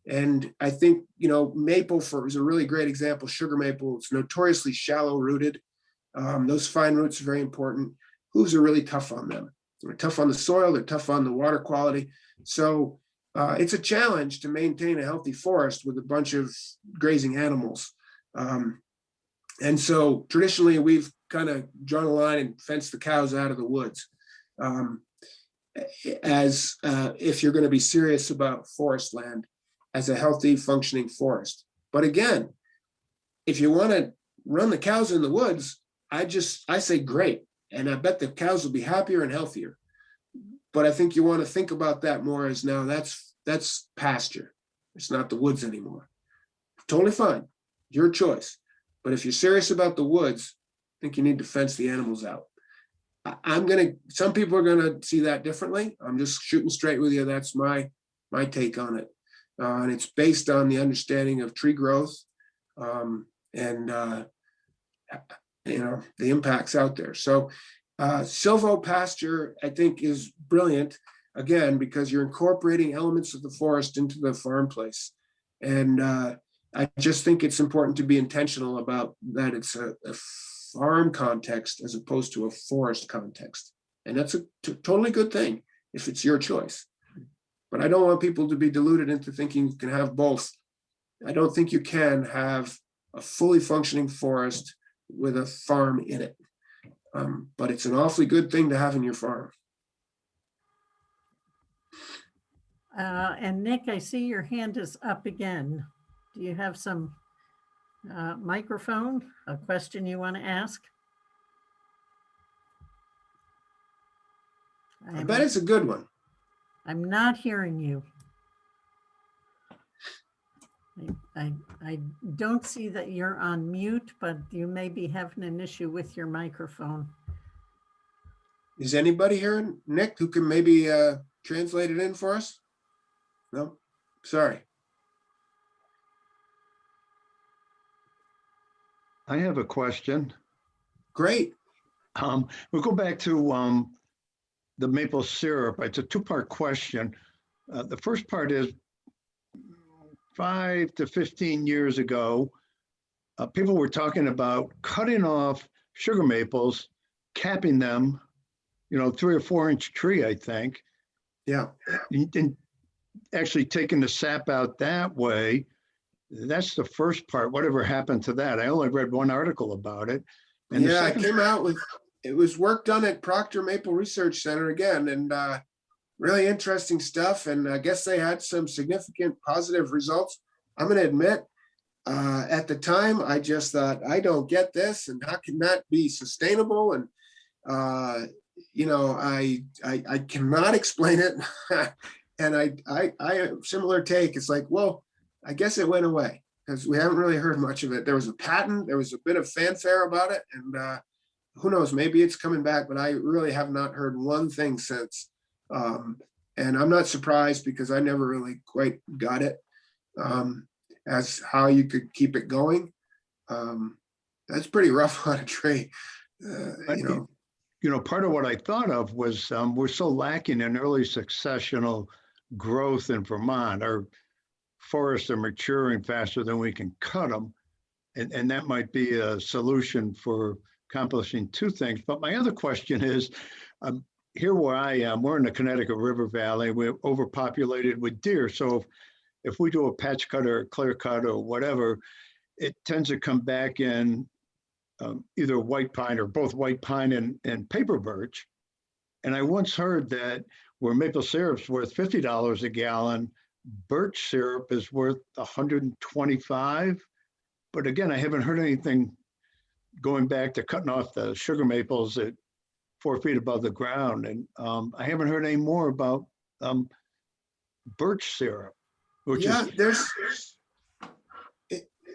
[SPEAKER 2] And I think, maple is a really great example. Sugar maple, it's notoriously shallow rooted. Those fine roots are very important. Hooves are really tough on them. They're tough on the soil, they're tough on the water quality. So it's a challenge to maintain a healthy forest with a bunch of grazing animals. And so traditionally we've kind of drawn a line and fenced the cows out of the woods. As if you're going to be serious about forest land as a healthy functioning forest. But again, if you want to run the cows in the woods, I say great. And I bet the cows will be happier and healthier. But I think you want to think about that more as now that's pasture. It's not the woods anymore. Totally fine, your choice. But if you're serious about the woods, I think you need to fence the animals out. Some people are gonna see that differently. I'm just shooting straight with you. That's my take on it. And it's based on the understanding of tree growth and the impacts out there. So silvopasture, I think, is brilliant, again, because you're incorporating elements of the forest into the farm place. And I just think it's important to be intentional about that. It's a farm context as opposed to a forest context. And that's a totally good thing if it's your choice. But I don't want people to be deluded into thinking you can have both. I don't think you can have a fully functioning forest with a farm in it. But it's an awfully good thing to have in your farm.
[SPEAKER 1] And Nick, I see your hand is up again. Do you have some microphone, a question you want to ask?
[SPEAKER 2] I bet it's a good one.
[SPEAKER 1] I'm not hearing you. I don't see that you're on mute, but you may be having an issue with your microphone.
[SPEAKER 2] Is anybody here, Nick, who can maybe translate it in for us? No, sorry.
[SPEAKER 6] I have a question.
[SPEAKER 2] Great.
[SPEAKER 6] We'll go back to the maple syrup. It's a two-part question. The first part is 5 to 15 years ago, people were talking about cutting off sugar maples, capping them 3 or 4 inch tree, I think.
[SPEAKER 2] Yeah,
[SPEAKER 6] And actually taking the sap out that way, that's the first part. Whatever happened to that? I only read one article about it. And the
[SPEAKER 2] yeah, it
[SPEAKER 6] second,
[SPEAKER 2] came out with, it was work done at Proctor Maple Research Center again, and really interesting stuff. And I guess they had some significant positive results. I'm gonna admit, at the time, I just thought, I don't get this, and how can that be sustainable? And I cannot explain it. And I have similar take. It's like, well, I guess it went away because we haven't really heard much of it. There was a patent, there was a bit of fanfare about it, and who knows, maybe it's coming back, but I really have not heard one thing since. And I'm not surprised because I never really quite got it, as how you could keep it going. That's pretty rough on a tree,
[SPEAKER 6] part of what I thought of was we're so lacking in early successional growth in Vermont. Our forests are maturing faster than we can cut them. And that might be a solution for accomplishing two things. But my other question is, here where I am, we're in the Connecticut River Valley. We're overpopulated with deer. So if we do a patch cut or a clear cut or whatever, it tends to come back in either white pine or both white pine and paper birch. And I once heard that where maple syrup's worth $50 a gallon, birch syrup is worth $125. But again, I haven't heard anything going back to cutting off the sugar maples at 4 feet above the ground. And I haven't heard any more about birch syrup, which
[SPEAKER 2] yeah,
[SPEAKER 6] is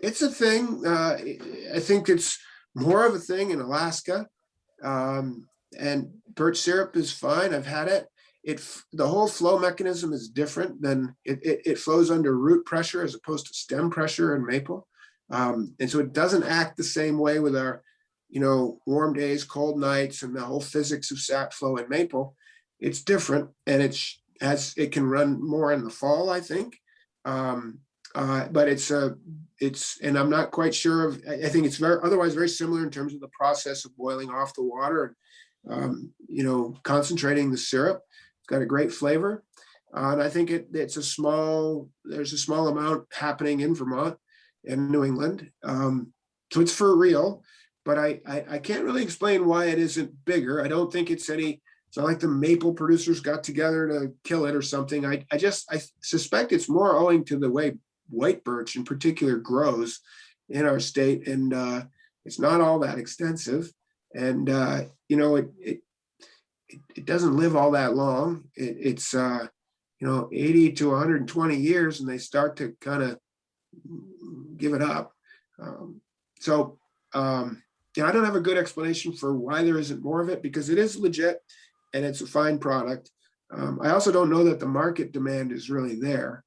[SPEAKER 2] it's a thing. I think it's more of a thing in Alaska. And birch syrup is fine. I've had it. The whole flow mechanism is different than it flows under root pressure as opposed to stem pressure in maple. And so it doesn't act the same way with our, warm days, cold nights, and the whole physics of sap flow in maple. It's different, and it can run more in the fall, I think. But and I'm not quite sure of, I think it's otherwise very similar in terms of the process of boiling off the water and, concentrating the syrup. It's got a great flavor. And I think there's a small amount happening in Vermont and New England. So it's for real, but I can't really explain why it isn't bigger. I don't think it's not like the maple producers got together to kill it or something. I suspect it's more owing to the way white birch in particular grows in our state. And it's not all that extensive. And, it doesn't live all that long. It's 80 to 120 years, and they start to kind of give it up. I don't have a good explanation for why there isn't more of it, because it is legit and it's a fine product. I also don't know that the market demand is really there.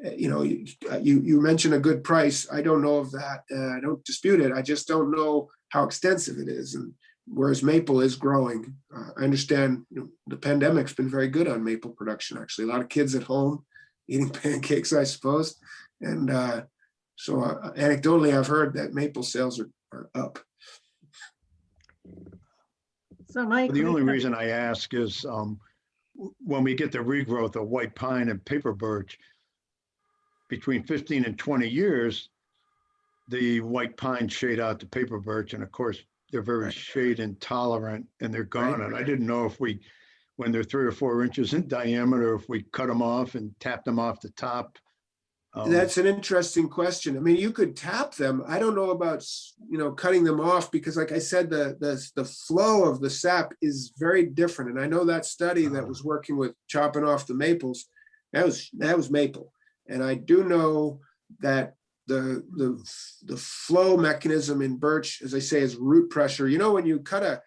[SPEAKER 2] You mentioned a good price. I don't know of that. I don't dispute it. I just don't know how extensive it is. And whereas maple is growing, I understand the pandemic's been very good on maple production. Actually, a lot of kids at home eating pancakes, I suppose. And so anecdotally, I've heard that maple sales are up.
[SPEAKER 1] So Mike.
[SPEAKER 6] the only reason I ask is when we get the regrowth of white pine and paper birch, between 15 and 20 years, the white pine shade out the paper birch. And of course, they're very shade intolerant and they're gone.
[SPEAKER 2] Right.
[SPEAKER 6] And I didn't know if when they're 3 or 4 inches in diameter, if we cut them off and tap them off the top.
[SPEAKER 2] That's an interesting question. I mean, you could tap them. I don't know about, cutting them off, because like I said, the flow of the sap is very different. And I know that study that was working with chopping off the maples, that was maple. And I do know that the flow mechanism in birch, as I say, is root pressure. When you cut a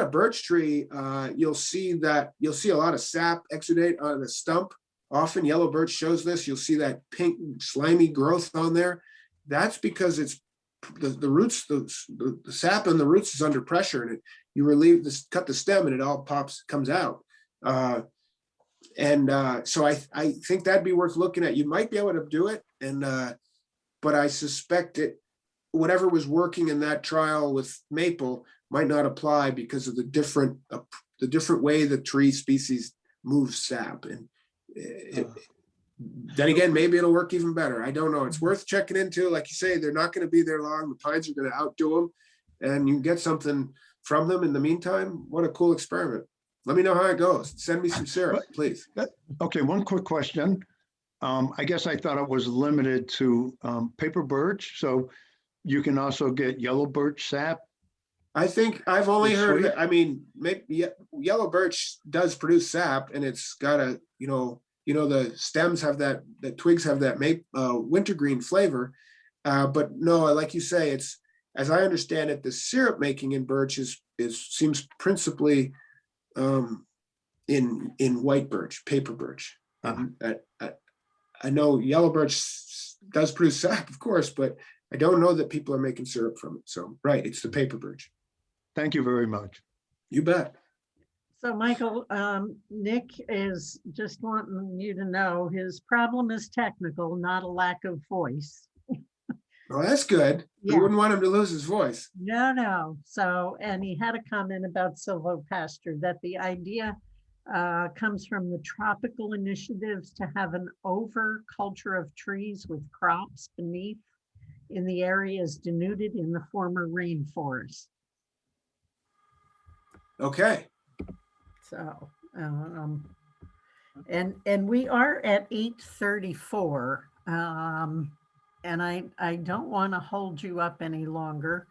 [SPEAKER 2] birch tree, you'll see a lot of sap exudate on the stump. Often yellow birch shows this. You'll see that pink slimy growth on there. That's because it's the roots, the sap in the roots is under pressure, and you cut the stem and it all comes out. So I think that'd be worth looking at. You might be able to do it, but I suspect whatever was working in that trial with maple might not apply because of the different way the tree species moves sap. And then again, maybe it'll work even better. I don't know. It's worth checking into. Like you say, they're not going to be there long. The pines are going to outdo them, and you can get something from them in the meantime. What a cool experiment. Let me know how it goes. Send me some syrup, please.
[SPEAKER 6] Okay, one quick question. I guess I thought it was limited to paper birch, so you can also get yellow birch sap.
[SPEAKER 2] I think I've only
[SPEAKER 6] It's
[SPEAKER 2] heard,
[SPEAKER 6] sweet.
[SPEAKER 2] I mean, yellow birch does produce sap, and it's got a, the stems have that, the twigs have that wintergreen flavor. But no, like you say, it's, as I understand it, the syrup making in birch seems principally in white birch, paper birch. I know yellow birch does produce sap, of course, but I don't know that people are making syrup from it. So, right, it's the paper birch.
[SPEAKER 6] Thank you very much.
[SPEAKER 2] You bet.
[SPEAKER 1] So Michael, Nick is just wanting you to know his problem is technical, not a lack of voice.
[SPEAKER 2] Well, that's good. We
[SPEAKER 1] Yeah.
[SPEAKER 2] wouldn't want him to lose his voice.
[SPEAKER 1] No. So, and he had a comment about silvopasture, that the idea comes from the tropical initiatives to have an overculture of trees with crops beneath in the areas denuded in the former rainforest.
[SPEAKER 2] Okay.
[SPEAKER 1] So, and we are at 8:34. And I don't want to hold you up any longer.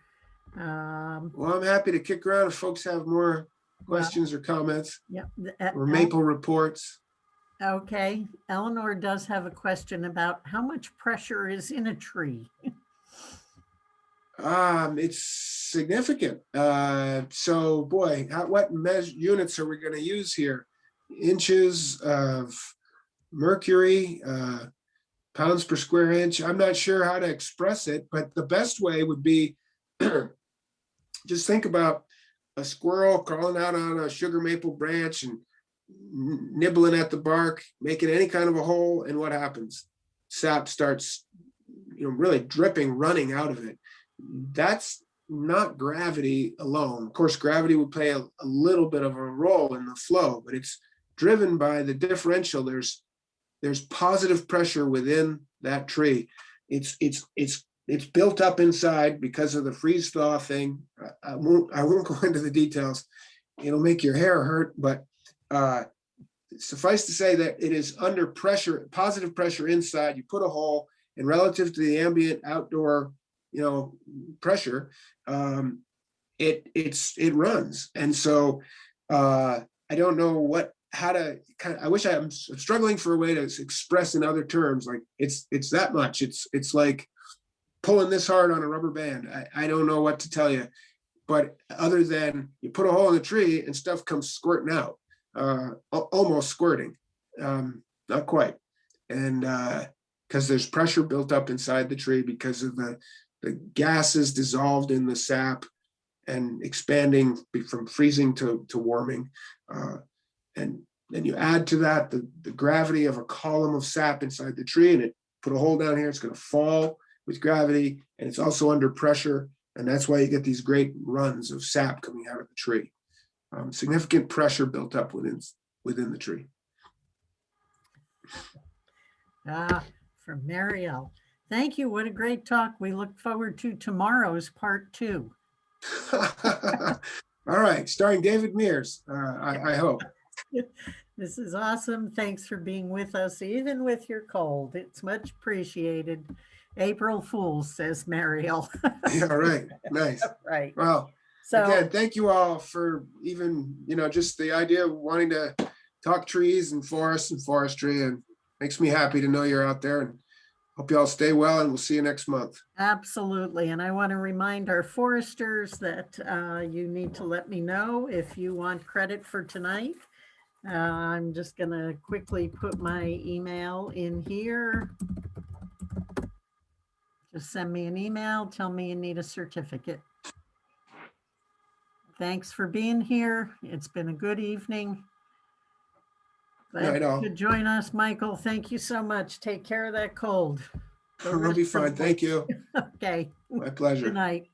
[SPEAKER 2] Well, I'm happy to kick around if folks have more questions or comments
[SPEAKER 1] Yeah.
[SPEAKER 2] or maple reports.
[SPEAKER 1] Okay, Eleanor does have a question about how much pressure is in a tree.
[SPEAKER 2] It's significant. So boy, what units are we going to use here? Inches of mercury, pounds per square inch. I'm not sure how to express it, but the best way would be just think about a squirrel crawling out on a sugar maple branch and nibbling at the bark, making any kind of a hole, and what happens? Sap starts, really dripping, running out of it. That's not gravity alone. Of course, gravity would play a little bit of a role in the flow, but it's driven by the differential. There's positive pressure within that tree. It's built up inside because of the freeze thaw thing. I won't go into the details. It'll make your hair hurt, but suffice to say that it is under pressure, positive pressure inside. You put a hole, and relative to the ambient outdoor, pressure, it runs. And so I don't know I wish I'm struggling for a way to express in other terms. Like it's that much. It's like pulling this hard on a rubber band. I don't know what to tell you, but other than you put a hole in the tree and stuff comes squirting out, almost squirting, not quite. And because there's pressure built up inside the tree because of the gases dissolved in the sap and expanding from freezing to warming. And then you add to that the gravity of a column of sap inside the tree, and it put a hole down here, it's going to fall with gravity, and it's also under pressure. And that's why you get these great runs of sap coming out of the tree. Significant pressure built up within the tree.
[SPEAKER 1] From Marielle. Thank you. What a great talk. We look forward to tomorrow's part 2.
[SPEAKER 2] All right, starring David Mears, I hope.
[SPEAKER 1] This is awesome. Thanks for being with us, even with your cold. It's much appreciated. April Fools, says Mariel.
[SPEAKER 2] Yeah, right. Nice.
[SPEAKER 1] Right.
[SPEAKER 2] Well,
[SPEAKER 1] So
[SPEAKER 2] again, thank you all for even, just the idea of wanting to talk trees and forests and forestry, and makes me happy to know you're out there, and hope you all stay well, and we'll see you next month.
[SPEAKER 1] absolutely. And I want to remind our foresters that you need to let me know if you want credit for tonight. I'm just going to quickly put my email in here. Just send me an email. Tell me you need a certificate. Thanks for being here. It's been a good evening. Glad
[SPEAKER 2] Night all.
[SPEAKER 1] you could join us, Michael. Thank you so much. Take care of that cold. Go
[SPEAKER 2] We'll be
[SPEAKER 1] rest
[SPEAKER 2] fine.
[SPEAKER 1] someplace.
[SPEAKER 2] Thank you.
[SPEAKER 1] Okay.
[SPEAKER 2] My pleasure.
[SPEAKER 1] Good night.